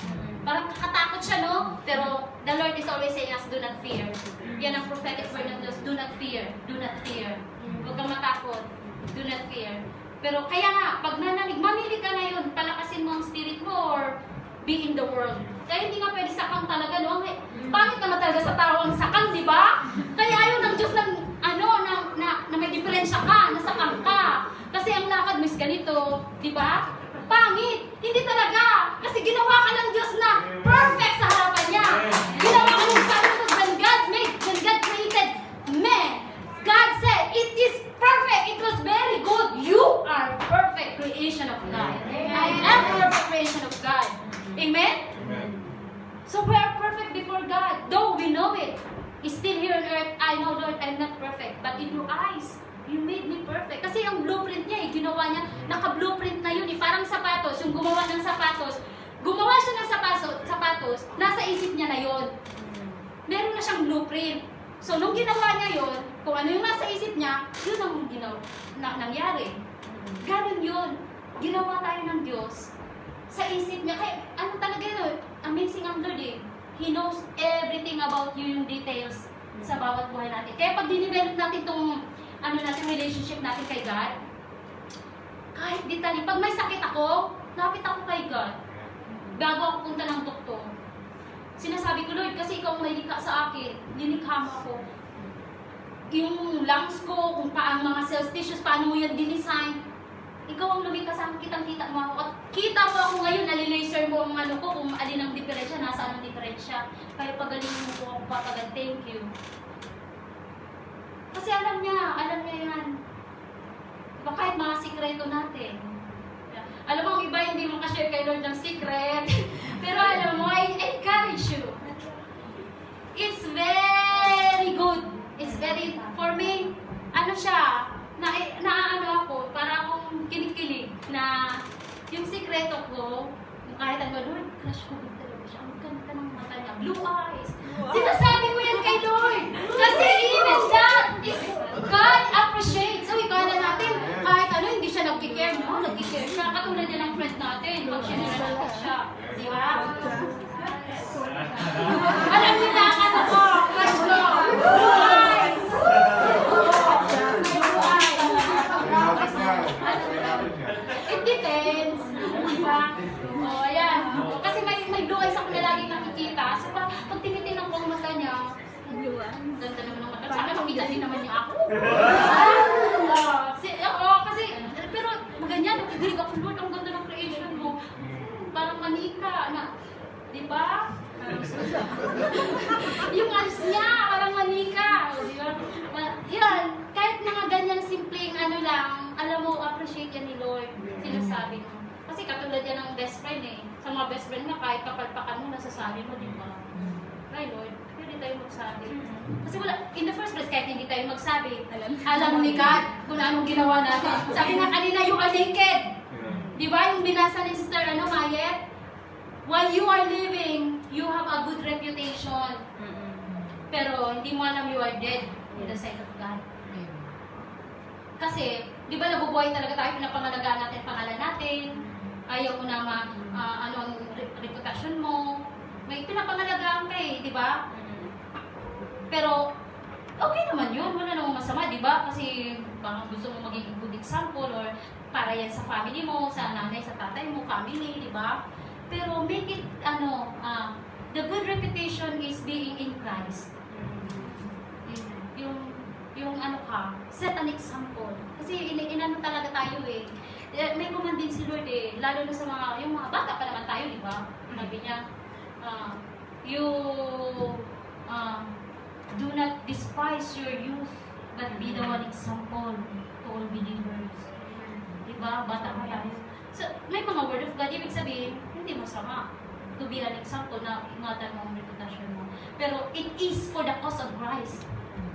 Parang kakatakot siya, no? Pero the Lord is always saying us, do not fear. Yan ang prophetic word ng Diyos, do not fear. Do not fear. Huwag kang matakot. Do not fear. Pero kaya nga, pag nanamig, mamili ka ngayon, palakasin mo ang spirit mo or be in the world. Kaya hindi nga pwede sakang talaga, no? Pangit naman talaga sa tao ang sakang, di ba? Kaya ayaw ng Diyos na may diferensya ka, nasakang ka. Kasi ang lakad mo is ganito, di ba? Pangit! Hindi talaga! Kasi ginawa ka ng Diyos na perfect sa harapan niya. Ginawa ka ng sabi ko, when God created man, God said, it is perfect. It was very good. You are perfect creation of God. I am perfect creation of God. Amen? So we are perfect before God. Though we know it. Still here on earth, I know, Lord, I'm not perfect. But in your eyes, you made me perfect. Kasi ang blueprint niya, ginawa niya, naka-blueprint na yun. Parang sapatos, yung gumawa ng sapatos. Gumawa siya ng sapatos, nasa isip niya na yun. Meron na siyang blueprint. So, nung ginawa niya yun, kung ano yung nasa isip niya, yun ang nangyari. Ganun yun. Ginawa tayo ng Diyos sa isip niya. Kaya, ano talaga yun? Amazing ang Lord eh. He knows everything about you, yung details sa bawat buhay natin. Kaya pag dinevelop natin itong relationship natin kay God, kahit detalye, pag may sakit ako, lapit ako kay God. Bago ako punta ng doktor. Sinasabi ko, Lord, kasi ikaw may likha sa akin, linikha mo ako. Yung lungs ko, kung paano mga cells, tissues, paano mo yan dinesign, ikaw ang lumikha sa akin, kitang-kita mo ako. At kita mo ako ngayon, nalilaser mo ang ko, kung alin ang diferensya, nasaan ang diferensya. Kaya pagalingin mo po ako, papagal, thank you. Kasi alam niya yan. Diba, kahit mga sikreto natin. Alam mo, ang iba hindi mo ka-share kay Lord ng secret. Pero alam mo, I encourage you. It's very good. It's very, for me, ako, para akong kinikilig na yung sikreto ko, kahit ano, Lord, crush ko talaga siya. Ang ganda ng mata niya. Blue eyes. Sinasabi ko yan kay Lord. Kasi even that is God appreciates. So, ikala natin, kahit ano, hindi siya nagkikare. No, nagkikare siya. Katulad din ng friend natin. Pag sinunod siya. Di ba? Alam niyo na ang ano ko. Crush ko. Blue eyes. It depends. Diba? O, ayan. Kasi may blue eyes ako na laging nakikita. So, pag tinitingnan ko ang mata niya, ganda naman ang mata. Sana makita din naman niya ako. Kasi, pero ganyan, nakikinig ako, Lord, ang ganda ng creation mo. Parang manika na, di ba? Yung eyes niya, parang manika. Di ba? Yan, kahit mga ganyang simpleng ano lang, alam mo, appreciate yan ni Lord. Sinasabi mo. Kasi katulad yan ng best friend eh. Sa mga best friend na kahit kapalpakan mo, nasasabi mo, di ba? Kay Lord, hindi tayo magsabi. Kasi wala, in the first place, kahit hindi tayo magsabi, alam ni God kung anong ginawa natin. Sabi nga kanina, you are naked. Di ba yung binasa ni Sister Mayet? While you are living, you have a good reputation. Pero hindi mo alam you are dead in the sight of God. Kasi, di ba nabubuhay talaga tayo, pinapangalagaan natin pangalan natin, ayaw mo na ano ang reputasyon mo, may pinapangalagaan ka eh, di ba? Pero, okay naman. naman yun, wala namang masama, di ba? Kasi baka gusto mo maging good example or para yan sa family mo, sa nanay, sa tatay mo, family, di ba? Pero make it, the good reputation is being in Christ. Yung ano ka, set an example. Kasi inano talaga tayo eh. May command din si Lord eh, lalo na sa yung mga bata pa naman tayo, di ba? Sabi niya, you do not despise your youth, but be the one example to all believers. Di ba? Bata pa tayo. So, may mga word of God, ibig sabihin, hindi masama to be an example na ingatan mo ang reputasyon mo. Pero it is for the cause of Christ.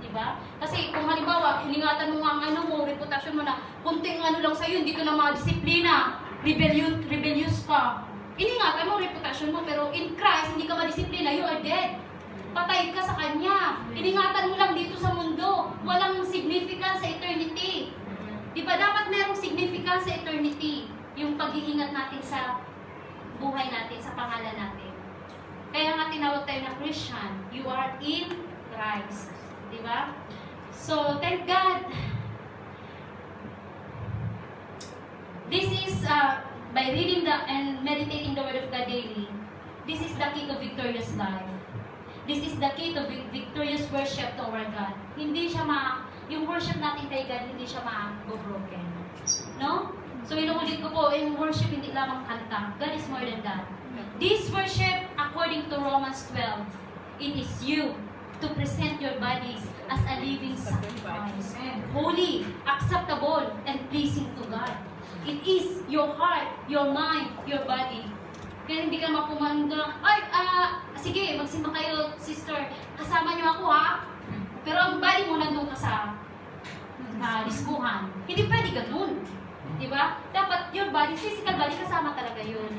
Diba? Kasi kung halimbawa, iningatan mo ang ano mo, reputasyon mo na kunting ano lang sa'yo, hindi ka na madisiplina, rebellious ka. Iningatan mo reputasyon mo, pero in Christ, hindi ka madisiplina, you are dead. Patay ka sa Kanya. Iningatan mo lang dito sa mundo. Walang significance sa eternity. Diba? Dapat merong significance sa eternity. Yung pag-iingat natin sa buhay natin, sa pangalan natin. Kaya nga tinawag tayo na Christian. You are in Christ. Diba? So, thank God. This is, by reading and meditating the Word of God daily, this is the key to victorious life. This is the key to victorious worship to our God. Hindi siya yung worship natin kay God, hindi siya ma-broken. No? So, inuulit ko po, yung worship hindi lamang kanta. God is more than that. This worship, according to Romans 12, it is you to present your bodies as a living sacrifice, holy, acceptable, and pleasing to God. It is your heart, your mind, your body. Kaya hindi ka mapumanda, ay, sige, magsimba kayo, sister, kasama niyo ako ha, pero ang body mo nandun ka sa diskuhan. Hindi pwede ganun. Diba? Dapat your body, physical body, kasama talaga yun.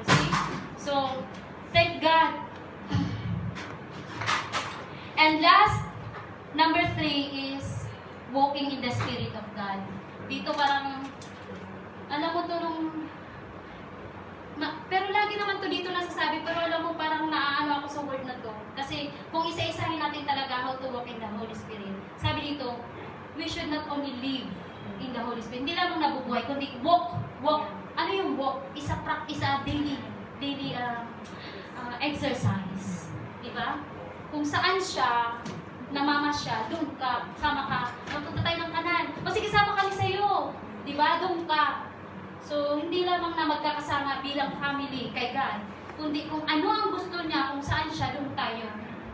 See? So, thank God. And last, number 3 is walking in the Spirit of God. Dito parang, alam mo to pero lagi naman to dito nasasabi, pero alam mo parang naaano ako sa word na to. Kasi kung isa-isahin natin talaga how to walk in the Holy Spirit. Sabi dito, we should not only live in the Holy Spirit. Hindi lamang nabubuhay, kundi walk. Ano yung walk? Isa daily exercise. Diba? Kung saan siya, namamasya, doon ka, sama ka, magpunta tayo ng kanan. O sige, sama kami sa'yo. Diba? Doon ka. So, hindi lamang na magkakasama bilang family kay God, kundi kung ano ang gusto niya, kung saan siya, doon tayo.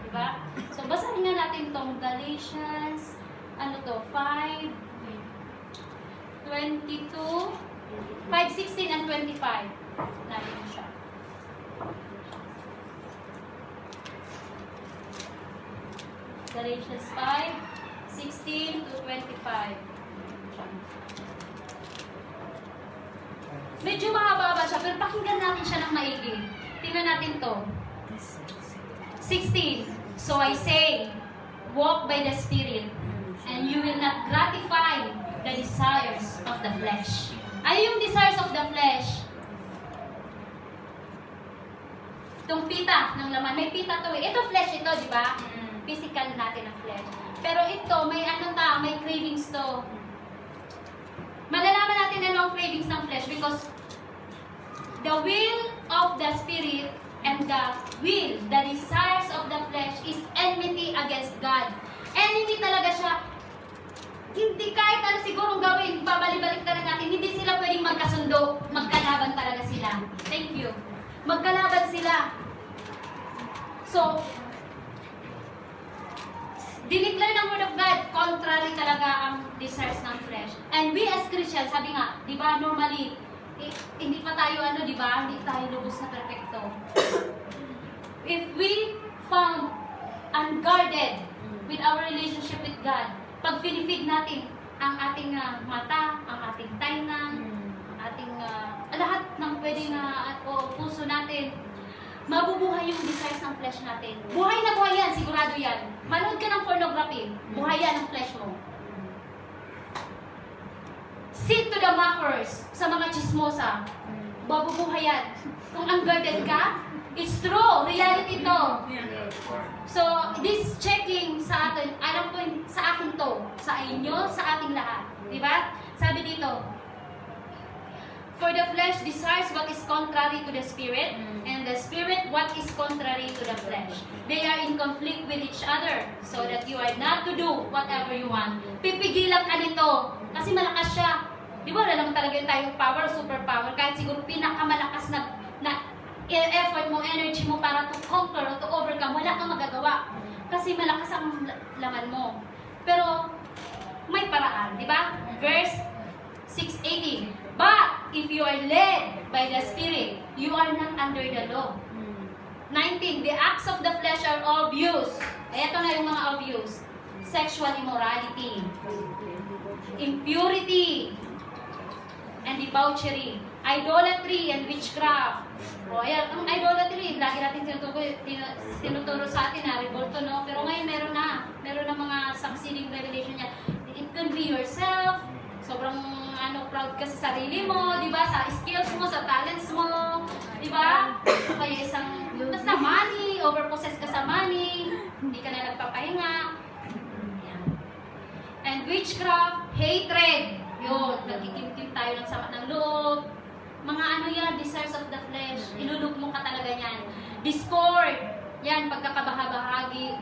Diba? So, basahin nga natin tong Galatians, 5:22, 5:16 and 25. Natin siya. Galatians 5:16 to 25. Medyo mahaba-haba siya, pero pakinggan natin siya ng maigi. Tingnan natin to. 16. So I say, walk by the Spirit, and you will not gratify the desires of the flesh. Ano yung desires of the flesh? Itong pita ng laman. May pita to eh. Ito flesh ito, di ba? Physical natin ang flesh. Pero ito, may cravings to. Malalaman natin ano ang cravings ng flesh because the will of the Spirit and the desires of the flesh is enmity against God. Enemy talaga siya. Hindi kahit ano sigurong gawin, babalik-balik na natin, hindi sila pwedeng magkasundo. Magkalaban talaga sila. Thank you. Magkalaban sila. So, dineclare ng Word of God, contrary talaga ang desires ng flesh. And we as Christians, sabi nga, di ba, normally, hindi pa tayo, di ba, hindi tayo lubos na perfecto. If we found unguarded with our relationship with God, pag pinifig natin ang ating mata, ang ating tainga, ang ating, lahat ng pwedeng puso natin, mabubuhay yung desires ng flesh natin. Buhay na buhay yan, sigurado yan. Manood ka ng pornography, buhay yan ang flesh mo. Sit to the mockers, sa mga chismosa, mabubuhay yan. Kung unguarded ka, it's true, reality to. So, this checking sa atin, alam ko ito sa inyo, sa ating lahat. Diba? Sabi dito, for the flesh desires what is contrary to the spirit, and the spirit what is contrary to the flesh. They are in conflict with each other, so that you are not to do whatever you want. Pipigilan ka nito, kasi malakas siya. Di ba, wala naman talaga yung tayong power, superpower, kahit siguro pinakamalakas na effort mo, energy mo para to conquer or to overcome, wala kang magagawa. Kasi malakas ang laman mo. Pero, may paraan, di ba? Verse 6:18. But, if you are led by the Spirit, you are not under the law. 19. The acts of the flesh are obvious. Ito na yung mga obvious. Sexual immorality, impurity, and debauchery, idolatry and witchcraft. O ayan, ang idolatry, lagi natin tinuturo sa atin na revolto, no? Pero ngayon meron na mga succeeding revelation niya. It can be yourself, sobrang proud ka sa sarili mo, di ba? Sa skills mo, sa talents mo, di ba? Kaya basta money, overpossess ka sa money, hindi ka na nagpapahinga. Yan. And witchcraft, hatred, yun, nagkikimkim tayo ng sama ng loob. Mga yan, desires of the flesh, ilulugmong ka talaga yan. Discord, yan, pagkakabahabahagi.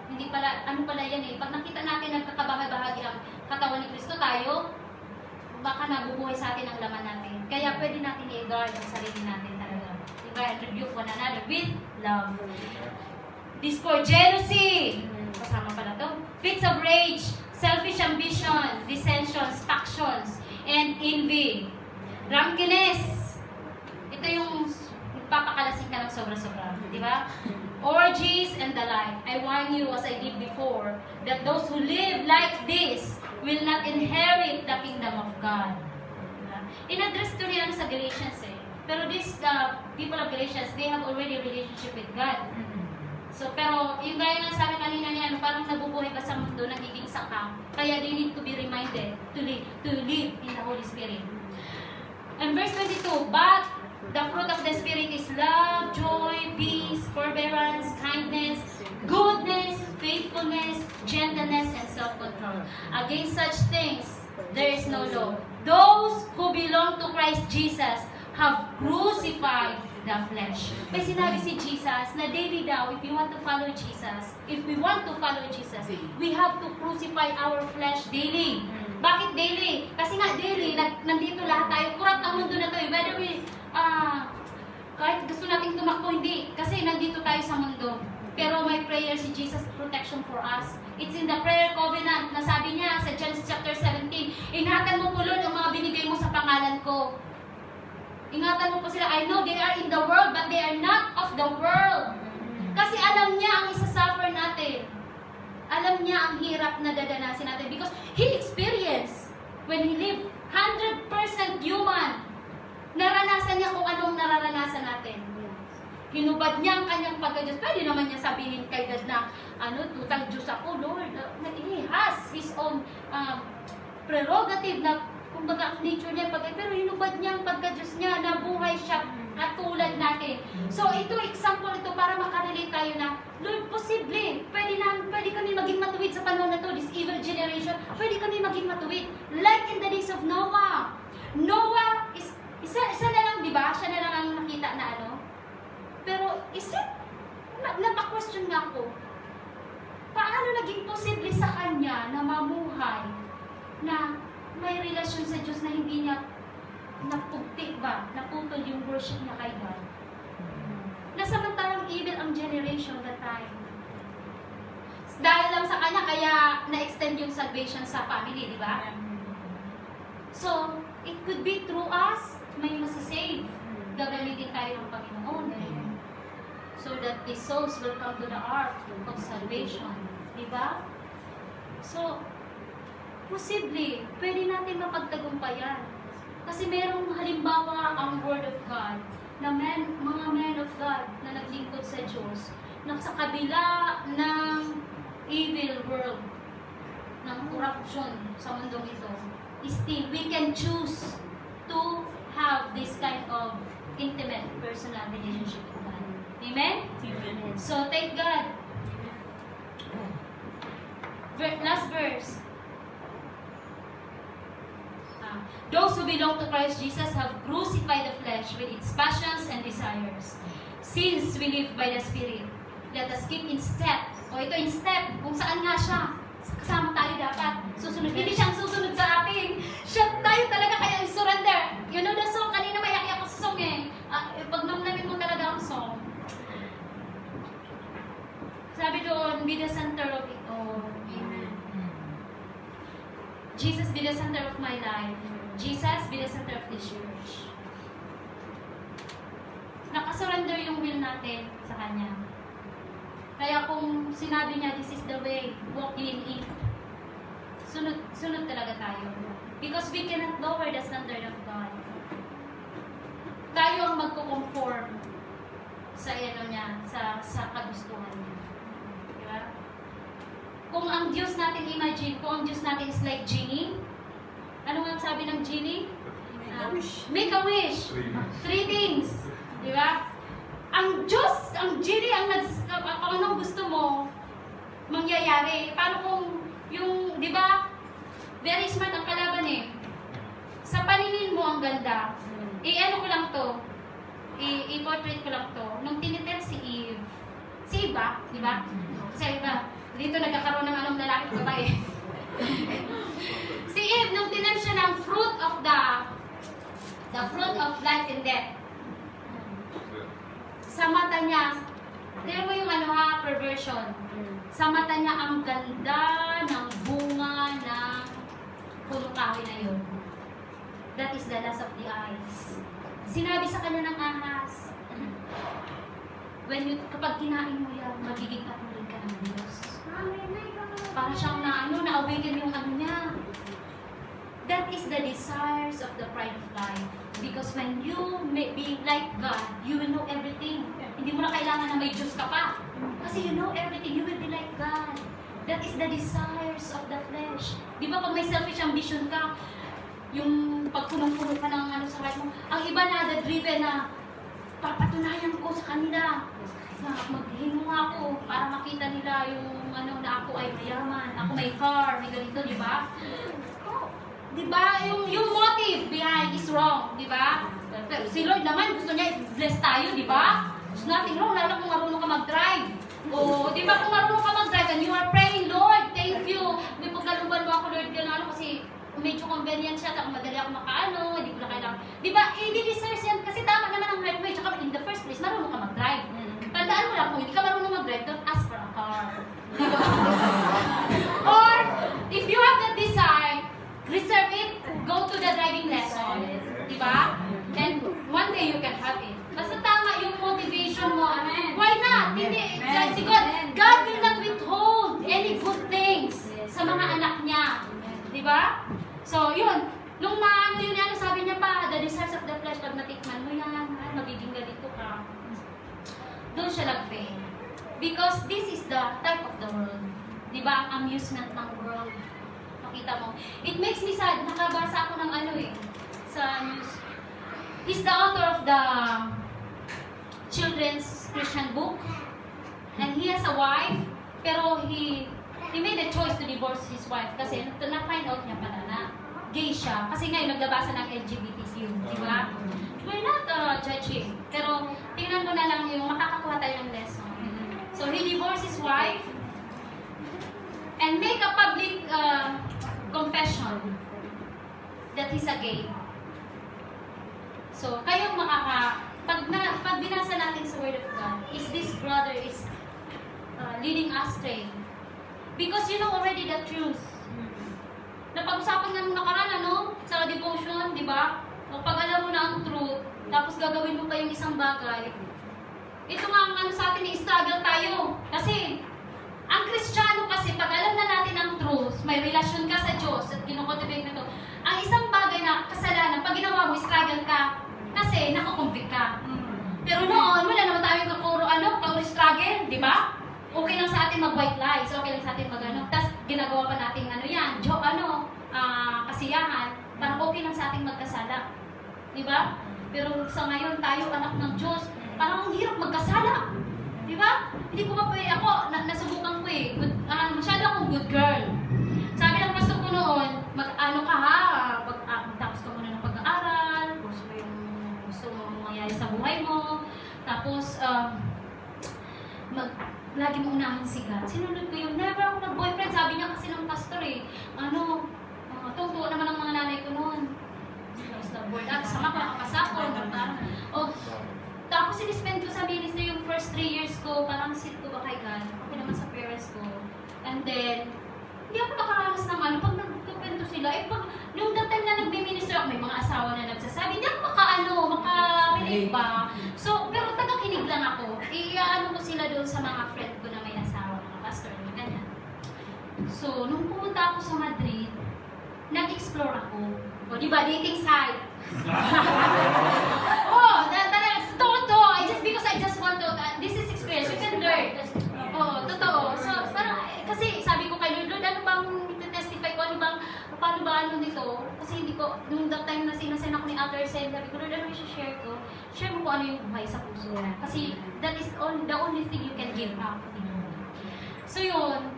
Hindi pala, pala yan eh. Pag nakita natin nagkakabahabahagi ang katawan ni Kristo tayo, baka nabubuhay sa atin ang laman natin. Kaya pwede natin i-guard ang sarili natin talaga. Diba? And rebuke one another with love. Discord, jealousy. Kasama pala to. Fits of rage, selfish ambition, dissensions, factions, and envy. Drunkenness. Ito yung nagpapakalasing ka ng sobra-sobra. Diba? Orgies and the like. I warn you, as I did before, that those who live like this will not inherit the kingdom of God. In-address to rin sa Galatians eh. Pero these people of Galatians, they have already a relationship with God. So, pero yung gaya nga sabi kanina niya, parang nabubuhay pa sa mundo, nagiging sakang. Kaya they need to be reminded to live in the Holy Spirit. And verse 22, but the fruit of the Spirit is love, joy, peace, forbearance, kindness, goodness, faithfulness, gentleness, and self-control. Against such things, there is no law. Those who belong to Christ Jesus have crucified the flesh. May sinabi si Jesus na daily daw, if we want to follow Jesus, we have to crucify our flesh daily. Bakit daily? Kasi nga daily, nandito lahat tayo. Kurap ang mundo na to. Whether we, kahit gusto nating tumakbo, hindi. Kasi nandito tayo sa mundo. Pero may prayer si Jesus, protection for us. It's in the prayer covenant na sabi niya sa John chapter 17, ingatan mo po Lord ang mga binigay mo sa pangalan ko. Ingatan mo po sila. I know they are in the world, but they are not of the world. Kasi alam niya ang isasuffer natin. Alam niya ang hirap na dadanasin natin because He experienced when He lived 100% human. Naranasan niya kung anong nararanasan natin. Hinubad niya ang kanyang pagka-Diyos. Pwede naman niya sabihin kay God na, tutang Diyos ako, Lord. He has His own prerogative na, kumbaga, nature niya. Pero hinubad niya ang pagka-Diyos niya, nabuhay siya katulad natin. So, ito, example ito para makarelate tayo na, Lord, posible, pwede kami maging matuwid sa panahon na to, this evil generation, pwede kami maging matuwid. Like in the days of Noah. Noah, isa na lang, di ba? Siya na lang ang nakita na Pero, napa-question nga ako, paano naging posible sa kanya na mamuhay na may relasyon sa Diyos na hindi niya naputol yung worship niya kay God? Nasamantalang evil ang generation that time. Dahil lang sa kanya, kaya na-extend yung salvation sa family, di ba? So, it could be through us, may masasave. Gagamitin tayo ng Panginoon. So that the souls will come to the ark of salvation. Diba? So, posible, pwede natin mapagtagumpayan. Kasi merong halimbawa ang Word of God na mga men of God na naglingkod sa Diyos na sa kabila ng evil world, ng corruption sa mundong ito, still, we can choose to have this kind of intimate personal relationship with God. Amen? Amen. So, thank God. Last verse. Those who belong to Christ Jesus have crucified the flesh with its passions and desires. Since we live by the Spirit, let us keep in step. O ito in step, kung saan nga siya. Kasama tayo dapat. Susunod. Hindi siyang susunod sa atin. Siya tayo talaga kaya surrender. You know the song? Kanina may ako sa song eh. Pag namnamin mo talaga ang song. Sabi doon, be the center of it all. Amen. Jesus, be the center of my life. Jesus, be the center of this church. Nakasurrender yung will natin sa Kanya. Kaya kung sinabi niya, this is the way, walk in it, sunod talaga tayo. Because we cannot lower the standard of God. Tayo ang magko-conform sa niya, sa kagustuhan niya. Diba? Kung ang Diyos natin, imagine, kung ang Diyos natin is like genie, ano nga sabi ng genie? Make a wish. 3 things. Di ba? Ang Diyos, ang genie, ang anong gusto mo, mangyayari. Paano kung yung, di ba? Very smart ang kalaban eh. Sa paningin mo ang ganda. I-ano ko lang to. I-portrait ko lang to. Nung tinitel si Eve. Si Eve ba? Di ba? Kasi iba. Dito nagkakaroon ng anong lalaki at babae. Si Eve, nung tinan siya ng fruit of the fruit of life and death. Sa mata niya, tingnan mo yung perversion. Sa mata niya, ang ganda ng bunga ng punong kahoy na yun. That is the lust of the eyes. Sinabi sa kanya ng ahas, kapag kinain mo yan, magiging katulad ka ng Diyos. Para siyang na-awaken yung niya. That is the desires of the pride of life. Because when you may be like God, you will know everything. Hindi mo na kailangan na may Diyos ka pa. Kasi you know everything, you will be like God. That is the desires of the flesh. Di ba pag may selfish ambition ka, yung pagpunong-puno ka ng sa life mo, ang iba na driven na papatunayan ko sa kanila. Maghingo nga ako para makita nila yung na ako ay mayaman, ako may car, may ganito, di ba? Di ba? Yung motive behind is wrong, di ba? Pero si Lord naman gusto niya i-bless tayo, di ba? There's nothing wrong, lalo kung marunong ka mag-drive. O, di ba kung marunong ka mag-drive and you are praying, Lord, thank you. May pagkalumban mo ako, Lord, gano'n kasi medyo convenient siya, tapos madali ako makaano, hindi ko na kailangan. Di ba? Di-deserve yan kasi tama naman ang right way, tsaka in the first place, marunong ka mag-drive. Tandaan mo lang, kung hindi ka marunong mag-drive, don't ask for a car. Or, if you have the desire, reserve it, go to the driving lesson. Diba? And one day you can have it. Basta tama yung motivation mo. Why not? Hindi. Si God will not withhold any good things sa mga anak niya. Diba? So, yun. Nung sabi niya pa, the desires of the flesh, pag natikman mo yan, magiging ganito ka. Doon siya nag-fail. Because this is the type of the world. Diba? Ang amusement ng world. Makita mo. It makes me sad. Nakabasa ako ng sa news. He's the author of the children's Christian book. And he has a wife. Pero he made a choice to divorce his wife. Kasi na-find out niya pala na gay siya. Kasi ngayon naglabasan ng LGBTQ. Diba? We're not judging. Pero tingnan ko na lang yung makakakuha tayo ng lesson. So he divorced his wife and make a public confession that he's a gay. So kayong pag binasa natin sa Word of God, is this brother is leading astray? Because you know already the truth. Napag-usapan nga nung nakaraan, sa devotion, di ba? Pag alam mo na ang truth, tapos gagawin mo pa yung isang bagay, ito nga ang sa atin, i-struggle tayo. Kasi, ang Kristiyano kasi, pag alam na natin ang truth, may relasyon ka sa Diyos, at kinukultivate na ito, ang isang bagay na kasalanan, pag ginawa mo, struggle ka, kasi nakukonvict ka. Pero noon, wala naman tayong struggle, di ba? Okay lang sa atin mag-white lies, okay lang sa atin tapos ginagawa pa natin kasiyahan, parang okay lang sa ating magkasala. Di ba? Pero sa ngayon, tayo anak ng Diyos, parang ang hirap magkasala. Di ba? Hindi ko pa pwede. Ako, nasubukan ko eh. Masyado akong good girl. Sabi ng pastor ko noon, mag-ano ka ha, magtapos ka muna ng pag-aaral, gusto mo mangyari sa buhay mo, tapos, lagi mo unahin si God. Sinunod ko yun. Never ako nag-boyfriend. Sabi niya kasi ng pastor eh, tungtuwa naman ang mga nanay ko noon. Board at sama ko, nakapasa ko. Tapos sinispend ko sa ministry yung first 3 years ko, parang sit ko ba kay God, okay naman sa parents ko. And then, hindi ako nakaranas ng pag nagkukwento sila, pag, nung that time na nagbe-minister ako, may mga asawa na nagsasabi, hindi ako maka-relate ba? So, pero taga-kinig lang ako. Ko sila doon sa mga friend ko na may asawa, mga pastor, na ganyan. So, nung pumunta ako sa Madrid, nag-explore ako. O, di ba, dating site. Because I just want to, this is experience, you can learn. Totoo. So, parang, kasi sabi ko kay Lord, ano bang iti-testify ko, paano ba nito? Kasi hindi ko, nung that time na sinasend ako ni Elder Sen, sabi ko, Lord, ano yung share ko? Share mo kung ano yung buhay sa puso. Kasi that is the only thing you can give out. So yun,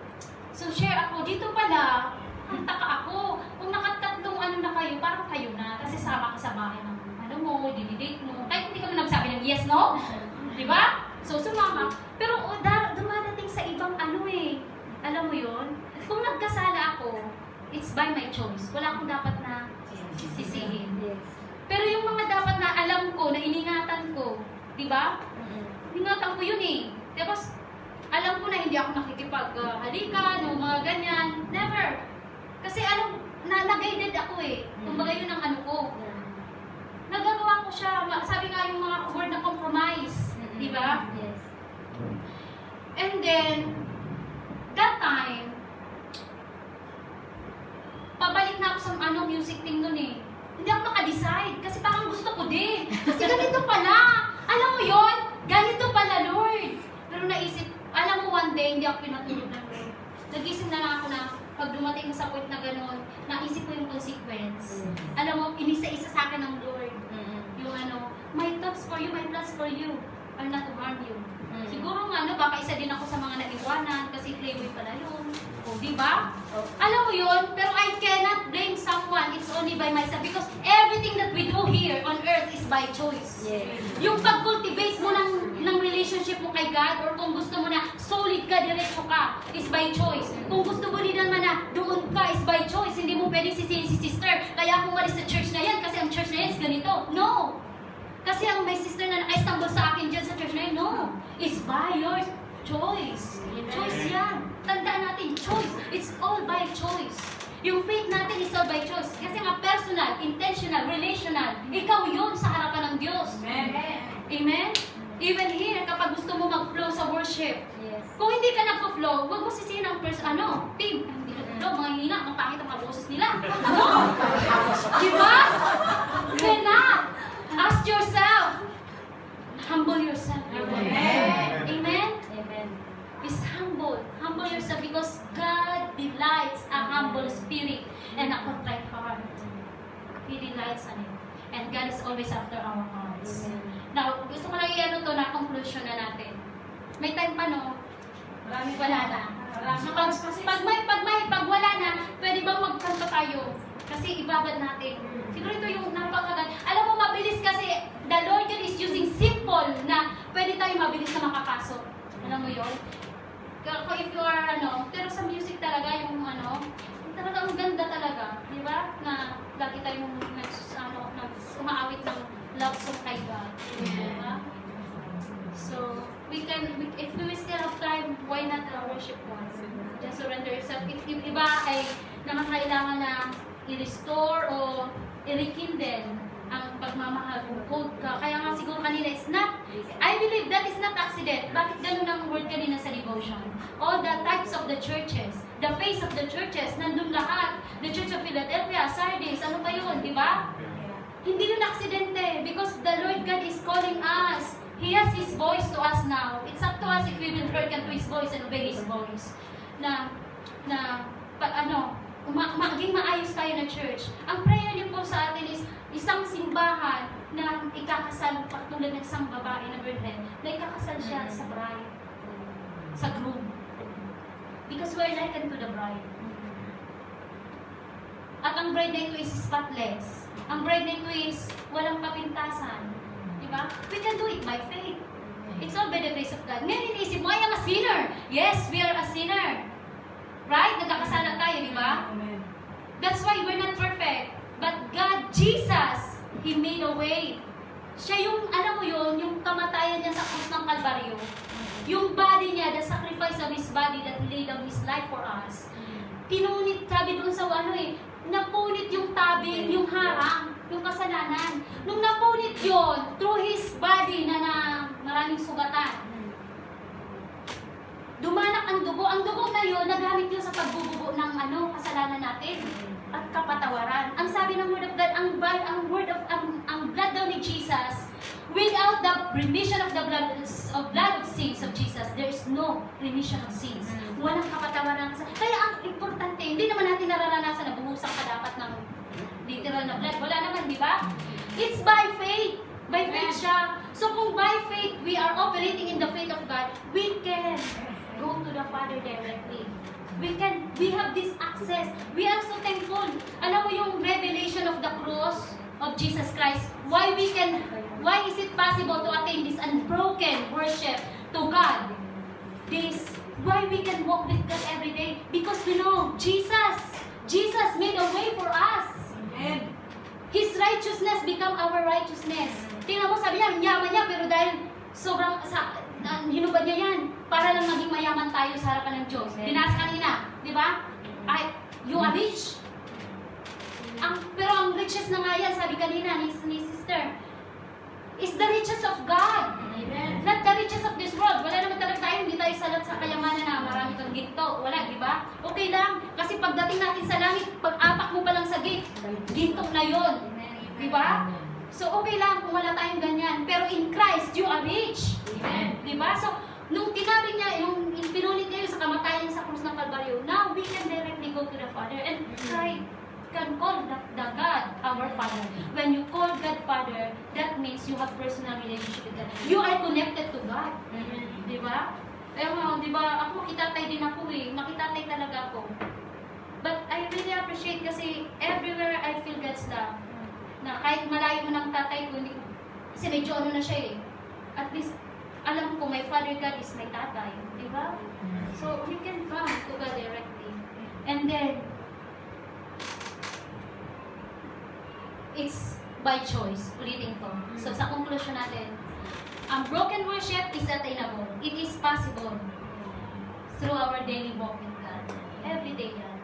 so share ako, dito pala, ang taka ako, kung nakatatlong na kayo, parang kayo na, kasi sama ka sa bahay ng mo, dididate mo. Kahit hindi kami nagsabi ng yes, no? Di ba? So, sumama. Pero dumadating sa ibang alam mo yun? Kung nagkasala ako, it's by my choice. Wala akong dapat na sisihin. Pero yung mga dapat na alam ko, na iningatan ko, di ba? Iningatan ko yun eh. Tapos, alam ko na hindi ako nakikipag-halikan o mga ganyan. Never. Kasi na-guided ako eh. Kumbaga yun ang ko. Nagagawa ko siya. Sabi nga yung mga word na compromise. Di ba? Yes. And then, that time, pabalik na ako sa music thing nun eh. Hindi ako maka-decide. Kasi parang gusto ko din. Kasi ganito pala. Alam mo yon, ganito pala, Lord. Pero naisip, alam mo one day, hindi ako pinatulog ng Lord. Nagising na lang ako na, pag dumating sa point na gano'n, naisip ko yung consequence. Alam mo, inisa-isa sa akin ng Lord. Yung my thoughts for you, my plans for you are not to harm you. Siguro baka isa din ako sa mga nag-iwanan kasi playboy pala yun. O, di ba? Alam mo yun, pero I cannot blame someone. It's only by myself because everything that we do here on earth is by choice. Yung pag-cultivate mo ng relationship mo kay God or kung gusto mo na solid ka, diretso ka, is by choice. Kung gusto mo din naman na doon ka, is by choice. Hindi mo pwedeng sisihin si sister, kaya ako umalis sa church na yan kasi ang church na yan is ganito. No! Kasi ang may sister na naka-stumble sa akin dyan sa church na yun, no. It's by your choice. Choice yan. Tandaan natin, choice. It's all by choice. Yung faith natin is all by choice. Kasi nga personal, intentional, relational, ikaw yun sa harapan ng Diyos. Amen. Amen? Even here, kapag gusto mo mag-flow sa worship, Yes. kung hindi ka nagpo-flow, huwag mo sisihin ang team. Hindi nagpo-flow, mga hina, ang pangit ang mga boses nila. No? Diba? Cannot. Ask yourself. Humble yourself. Amen. Amen? Amen. Is humble. Humble yourself because God delights a humble spirit and a contrite heart. He delights on it. And God is always after our hearts. Now, gusto ko lang na conclusion na natin. May time pa, no? Wala na. Pag wala na, pwede bang magkanta tayo? Kasi ibabad natin. Siguro ito yung napakaganda. Alam mo, mabilis kasi the Lord God is using simple na pwede tayo mabilis na makapasok. Alam mo yun? Kung if you are, pero sa music talaga, yung talaga ang ganda talaga. Di ba? Na lagi tayong umaawit ng love song kay God. Diba? So, if we still have time, why not worship God? Just surrender yourself. If iba ay nangangailangan na i-restore o i-rekindle ang pagmamahal kung cold ka. Kaya nga siguro kanina, I believe that is not accident. Bakit ganun ang word kanina sa devotion? All the types of the churches, the face of the churches, nandun lahat. The Church of Philadelphia, Sardis, ano pa yun, di ba? Hindi yun aksidente because the Lord God is calling us. He has His voice to us now. It's up to us if we will hearken to His voice and obey His voice. Maging maayos tayo na church. Ang prayer niyo po sa atin is isang simbahan na ikakasal, tulad ng isang babae na virgin, na ikakasal siya sa bride. sa groom. Because we're likened to the bride. At ang bride na ito is spotless. Ang bride na ito is walang kapintasan. Diba? We can do it by faith. It's all by the grace of God. Ngayon iniisip mo, I am a sinner. Yes, we are a sinner. Right? Nagkakasala tayo, di ba? Amen. That's why we're not perfect. But God, Jesus, He made a way. Siya yung, alam mo yun, yung kamatayan niya sa krus ng Kalbaryo. Yung body niya, the sacrifice of His body that He laid down His life for us. Pinunit, sabi doon sa napunit yung tabing, yung harang, yung kasalanan. Nung napunit yon through His body na maraming sugatan, dumanak ang dugo. Ang dugo na yun, nagamit yun sa pagbubugo ng kasalanan natin at kapatawaran. Ang sabi ng Word of God, ang blood daw ni Jesus, without the remission of the blood of sins of Jesus, there is no remission of sins. Walang kapatawaran. Kaya ang importante, hindi naman natin nararanasan na buhusan ka dapat ng literal na blood. Wala naman, di ba? It's by faith. By faith siya. So kung by faith we are operating in the faith of God, we can go to the Father directly. We have this access. We are so thankful. Alam mo yung revelation of the cross of Jesus Christ, why is it possible to attain this unbroken worship to God? Why we can walk with God every day? Because we know Jesus made a way for us. Amen. His righteousness become our righteousness. Tingnan mo, sabi niya, yaman niya, pero dahil sobrang hinubad niya yan, para lang maging mayaman tayo sa harapan ng Diyos. Binasa kanina, di ba? You are rich. Pero ang riches na nga yan, sabi kanina ni sister, is the riches of God. Amen. Not the riches of this world. Wala naman talaga tayo, hindi tayo salat sa kayamanan na marami kang ginto. Wala, di ba? Okay lang. Kasi pagdating natin sa langit, pag-apak mo pa lang sa gate, ginto na yon. Di ba? So, okay lang kung wala tayong ganyan. Pero in Christ, you are rich. Amen. Di ba? So, nung tinawag niya, yung pinunit niya yung sa kamatayan sa krus ng Kalbaryo, now we can directly go to the Father and cry. Can call the God our Father. When you call God Father, that means you have personal relationship with God. You are connected to God. Di ba? Di ba? Ako makitatay din ako eh. Makitatay talaga ako. But I really appreciate kasi everywhere I feel God's love. Na kahit malayo mo ng tatay ko, kasi medyo na siya eh. At least, alam ko, my Father God is my tatay. Di ba? So, we can come to God directly. And then, it's by choice. Ulitin ko. So, sa conclusion natin, ang broken worship is attainable. It is possible through our daily walk with God. Every day yan.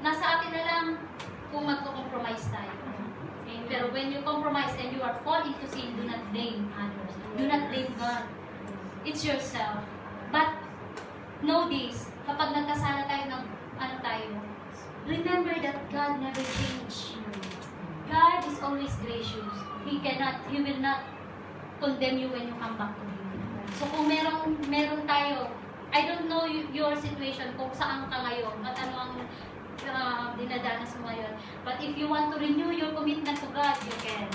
Nasa atin na lang kung magko-compromise tayo. Okay? Pero when you compromise and you are falling to sin, do not blame others. Do not blame God. It's yourself. But, know this, kapag nagkasala tayo ng remember that God never changed. God is always gracious. He will not condemn you when you come back to Him. So kung meron tayo, I don't know your situation, kung saan ka ngayon, at ano ang dinadanas mo ngayon. But if you want to renew your commitment to God, you can.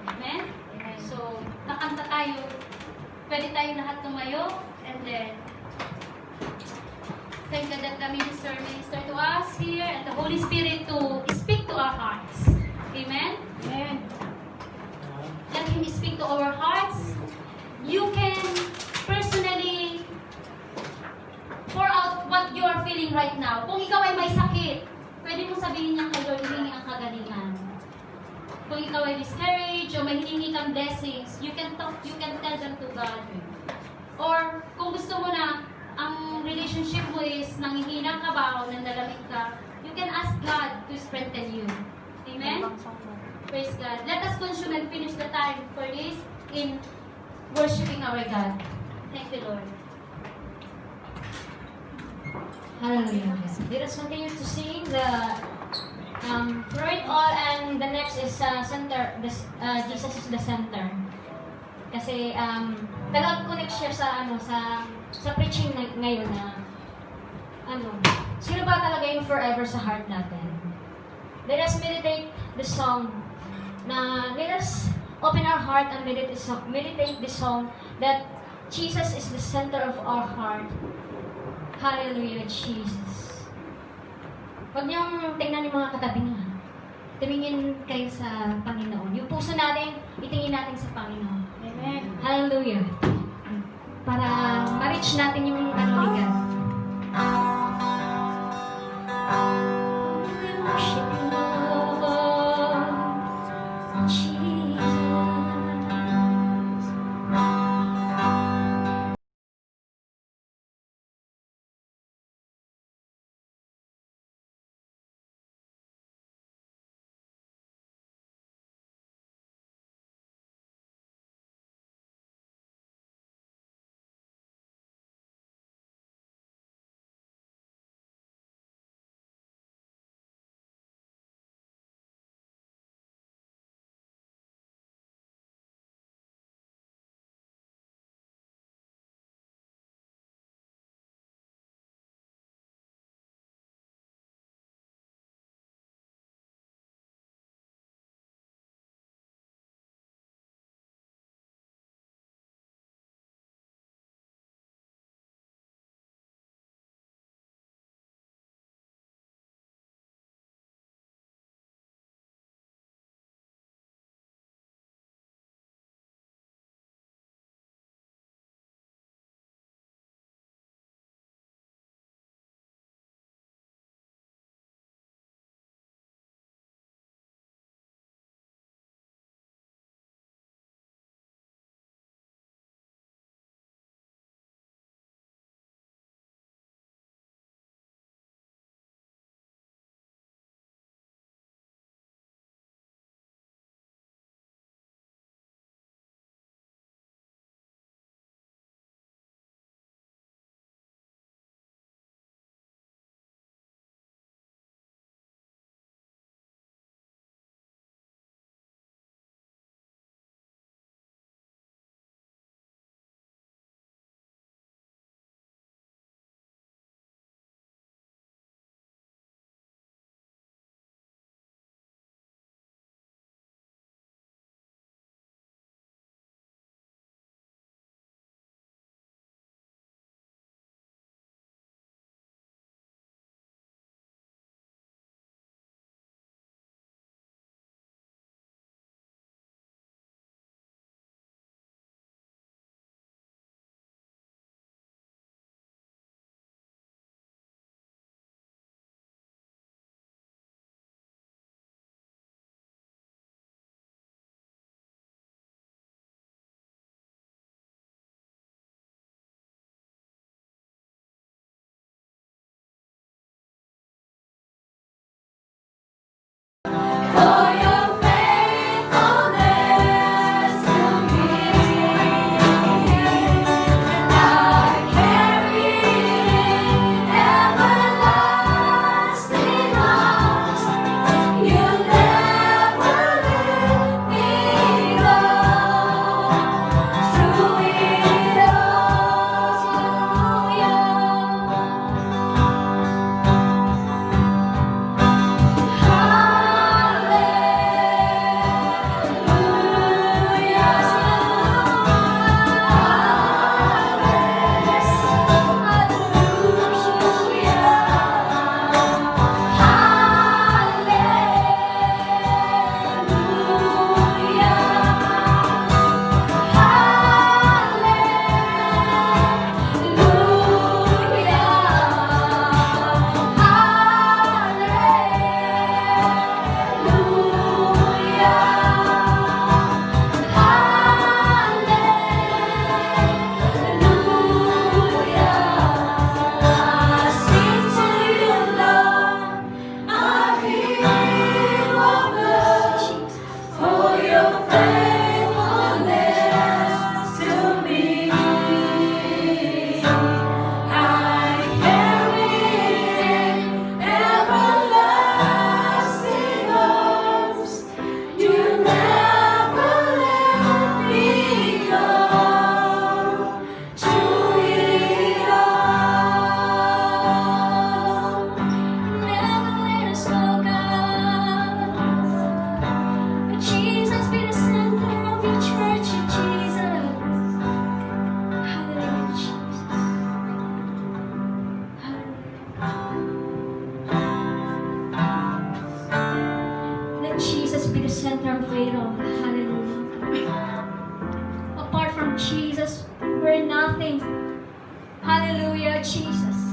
Amen? So, nakanta tayo. Pwede tayo lahat tumayo, and then, thank God that the minister to us here, and the Holy Spirit to speak to our hearts. Amen? Amen. Let Him speak to our hearts. You can personally pour out what you are feeling right now. Kung ikaw ay may sakit, pwede mong sabihin niya kay Lord, hihingi ang kagalingan. Kung ikaw ay discouraged o may hihingi kang blessings, you can tell them to God. Or kung gusto mo na ang relationship mo is nanghihina ka ba o nandalamig ka, you can ask God to strengthen you. Amen? Praise God. Let us consume and finish the time for this in worshiping our God. Thank you, Lord. Hallelujah. Let us continue to sing the through it all, and the next is center. Jesus is the center. Kasi talagang connect siya sa preaching ngayon na sino ba talaga yung forever sa heart natin? Let us meditate the song. Let us open our heart and meditate the song that Jesus is the center of our heart. Hallelujah, Jesus. Huwag niyong tingnan yung mga katabi niyo. Tumingin kayo sa Panginoon. Yung puso natin, itingin natin sa Panginoon. Amen. Hallelujah. Para ma-reach natin yung ano ni God. the center of it all. Hallelujah. Apart from Jesus, we're nothing. Hallelujah, Jesus.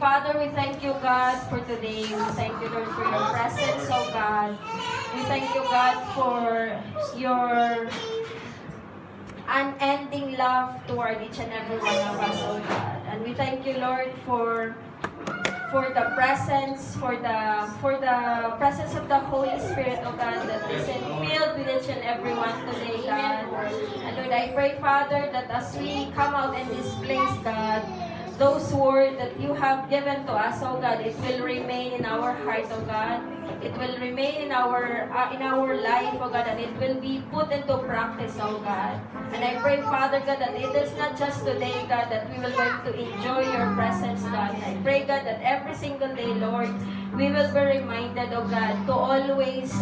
Father, we thank you, God, for today. We thank you, Lord, for your presence, oh God. We thank you, God, for your unending love toward each and every one of us, oh God. And we thank you, Lord, for the presence, for the presence of the Holy Spirit, oh God, that is filled with each and every one today, God. And Lord, I pray, Father, that as we come out in this place, God, those words that you have given to us, oh God, it will remain in our heart, oh God. It will remain in our life, oh God, and it will be put into practice, oh God. And I pray, Father God, that it is not just today, God, that we will going to enjoy your presence, God. I pray, God, that every single day, Lord, we will be reminded, oh God, to always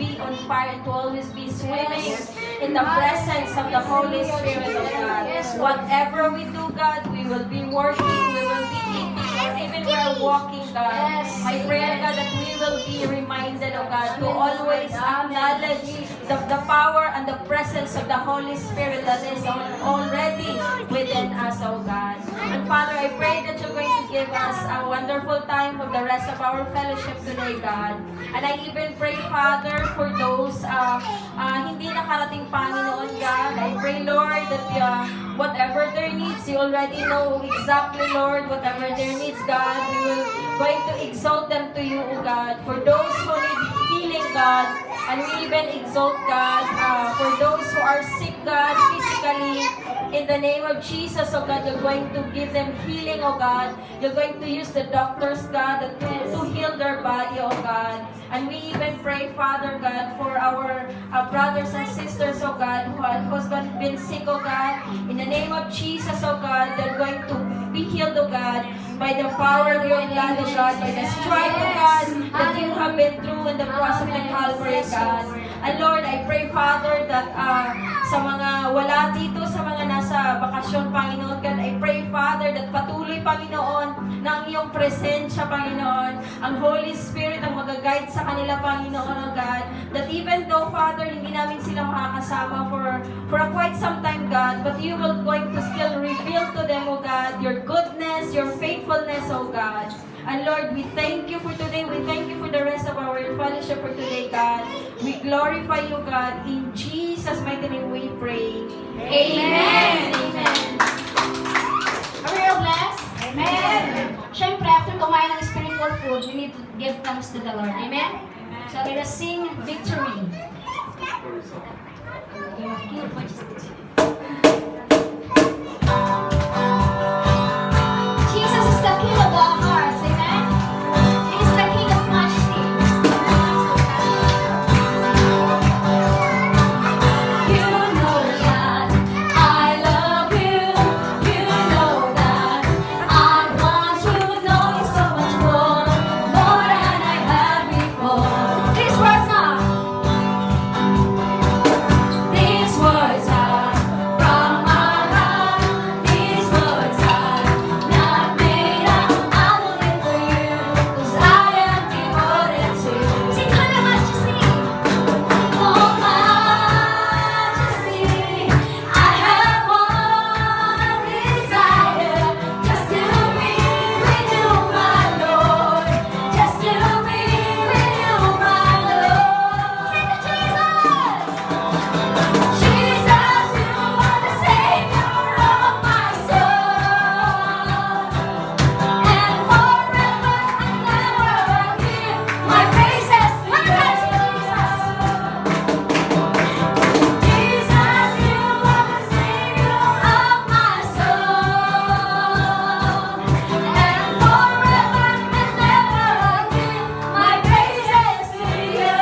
be on fire and to always be swimming in the presence of the Holy Spirit, oh God. Whatever we do, God, we will be working, we will be eating, or even we're walking, God. I pray, God, that we will be reminded, oh God, to always acknowledge the power and the presence of the Holy Spirit that is already within us, oh God. And Father, I pray that you're going to give us a wonderful time of the rest of our fellowship today, God. And I even pray, Father, for those hindi nakarating Panginoon, God. I pray, Lord, that whatever their needs, you already know exactly, Lord, whatever their needs, God, we will going to exalt them to you, O God. For those who need healing, God, and we even exalt, God, for those who are sick, God, physically, in the name of Jesus, oh God, you're going to give them healing, oh God. You're going to use the doctors, God, to heal their body, oh God. And we even pray, Father God, for our brothers and sisters, oh God, who has been sick, oh God. In the name of Jesus, oh God, they're going to be healed, oh God, by the power of your blood, oh God, by the stripe, oh God, that you have been through in the cross of the Calvary, God. And Lord, I pray, Father, that sa mga wala dito, sa mga nasa bakasyon, Panginoon, God, I pray, Father, that patuloy, Panginoon, ng iyong presensya, Panginoon, ang Holy Spirit ang mag-guide sa kanila, Panginoon, oh God, that even though, Father, hindi namin sila makakasama for quite some time, God, but you will going to still reveal to them, oh God, your goodness, your faithfulness, oh God. And Lord, we thank you for today. We thank you for the rest of our fellowship for today, God. We glorify you, God. In Jesus' mighty name we pray. Amen. Amen. Are we all blessed? Amen. Siyempre, after kumain ng spiritual food, we need to give thanks to the Lord. Amen? So let us sing victory. Jesus is the King of our hearts. Amen? He is the King of majesty. You know that I love you. You know that I want to know you so much more than I have before. These words are from our heart. These words are not made up. I will live for you, 'cause I am devoted to you. Sing Your Majesty. Oh Majesty, I have one desire, just to be with you, my Lord. Just to be with you, my Lord. Sing to Jesus. Jesus, you are the Savior of my soul, and forever and ever I'll give my praises to you. Jesus, you are the Savior of my soul, and forever and ever I'll give my praises to you.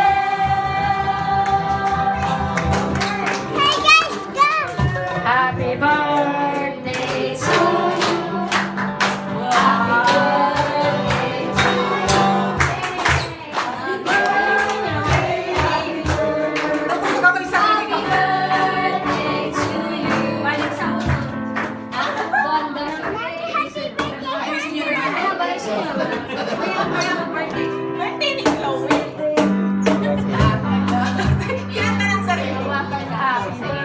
Happy birthday to you. Happy birthday to you. Happy birthday. Happy birthday to you. Birthday ni Chloe. Kinanta ng sarili. Happy birthday.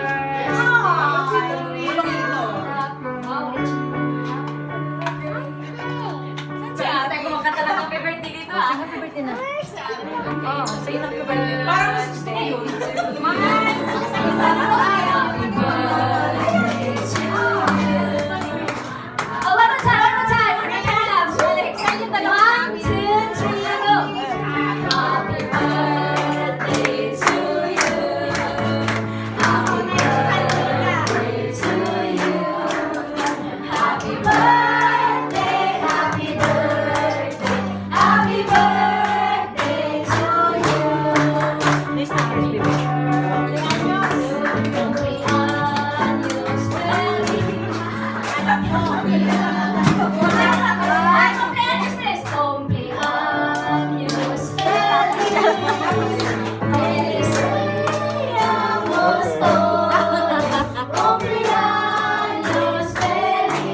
Tulong ito. happy birthday na. Oh, say happy birthday. Para mas gusto ko yun. Oh, one more time. One more time. Really excited. 1, 2, 3, go. Happy birthday to you. Happy birthday to you. Happy birthday, happy birthday, happy birthday to you. This na first baby.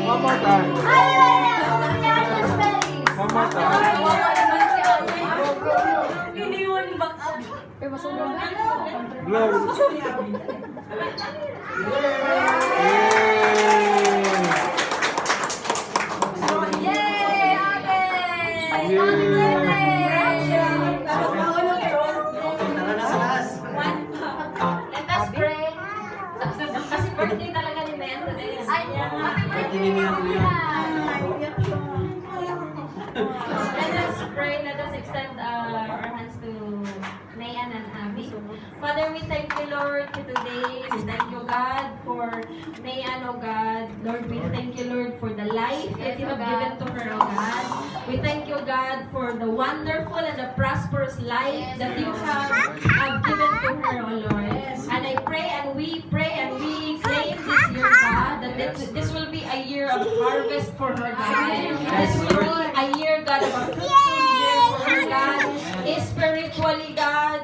One more time. One more time. Blow. Yay, Ate! Happy birthday! Let us pray. Kasi birthday talaga ni Ben today. Ay, happy birthday! Let us pray. Let us extend our hands to Mayan and Abby. Father, we thank you, Lord, for today. We thank you, God, for Mayan, oh God. Lord, we thank you, Lord, for the life that you have given to her, oh God. We thank you, God, for the wonderful and the prosperous life that you have given to her, oh Lord. And I pray and we claim this year, God, that this will be a year of harvest for her, God. This will be a year, God, of a fruitful year for her, God. Spiritually, God,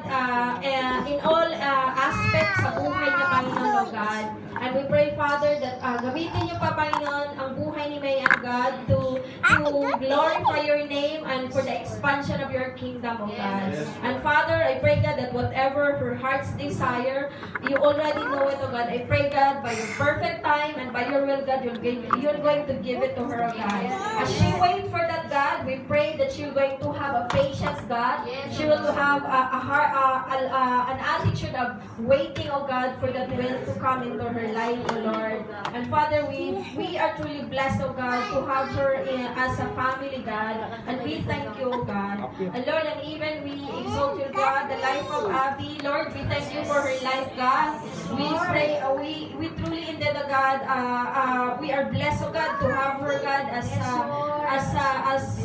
in all aspects sa buhay niya, Panginoon, oh God. And we pray, Father, that gamitin niyo pa, Panginoon, ang buhay ni Mayan, God, to glorify your name and for the expansion of your kingdom, oh God. And Father, I pray, God, that whatever her heart's desire, you already know it, oh God. I pray, God, by your perfect time and by your will, God, you're going to give it to her, oh God. As she waits for that, God, we pray that she's going to have a patience, God. She will have an attitude of waiting, oh God, for that will to come into her life, oh Lord. And Father, we are truly blessed, oh God, to have her as a family, God. And we thank you, oh God. And Lord, and even we exalt you, God, the life of Abby. Lord, we thank you for her life, God. We pray, we truly indeed, oh God, we are blessed, oh God, to have her, God, as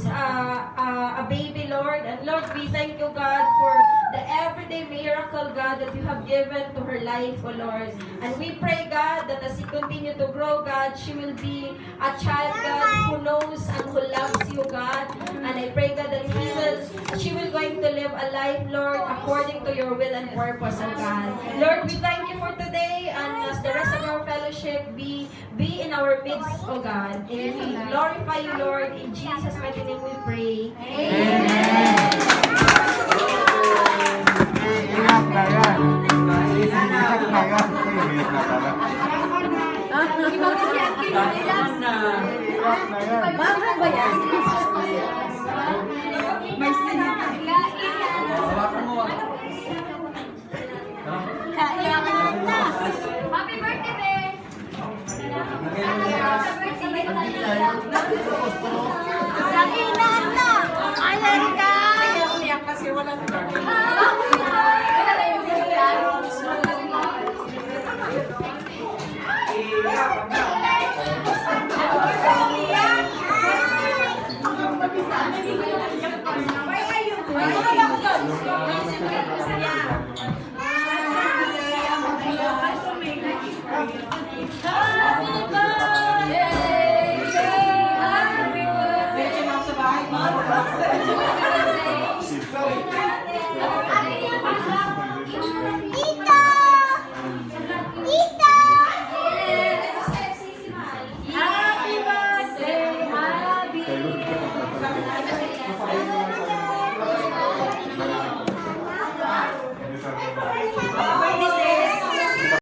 a baby, Lord. And Lord, we thank you, God, for the everyday miracle, God, that you have given to her life, oh Lord. And we pray, God, that as she continue to grow, God, she will be a child, God, who knows and who loves you, God. And I pray, God, that she will going to live a life, Lord, according to your will and purpose, oh God. Lord, we thank you for today, and as the rest of our fellowship be in our midst, oh God. And we glorify you, Lord. In Jesus' mighty name we pray. Amen. Ingat na yan. Ingat na yan. Ingat na pala. Ingat na yan. Bakit ba yan? May sinakain. Kailangan na. Happy birthday, Ben! Kailangan na. Ayan ka. Umiyak kasi walang Happy birthday, Abby!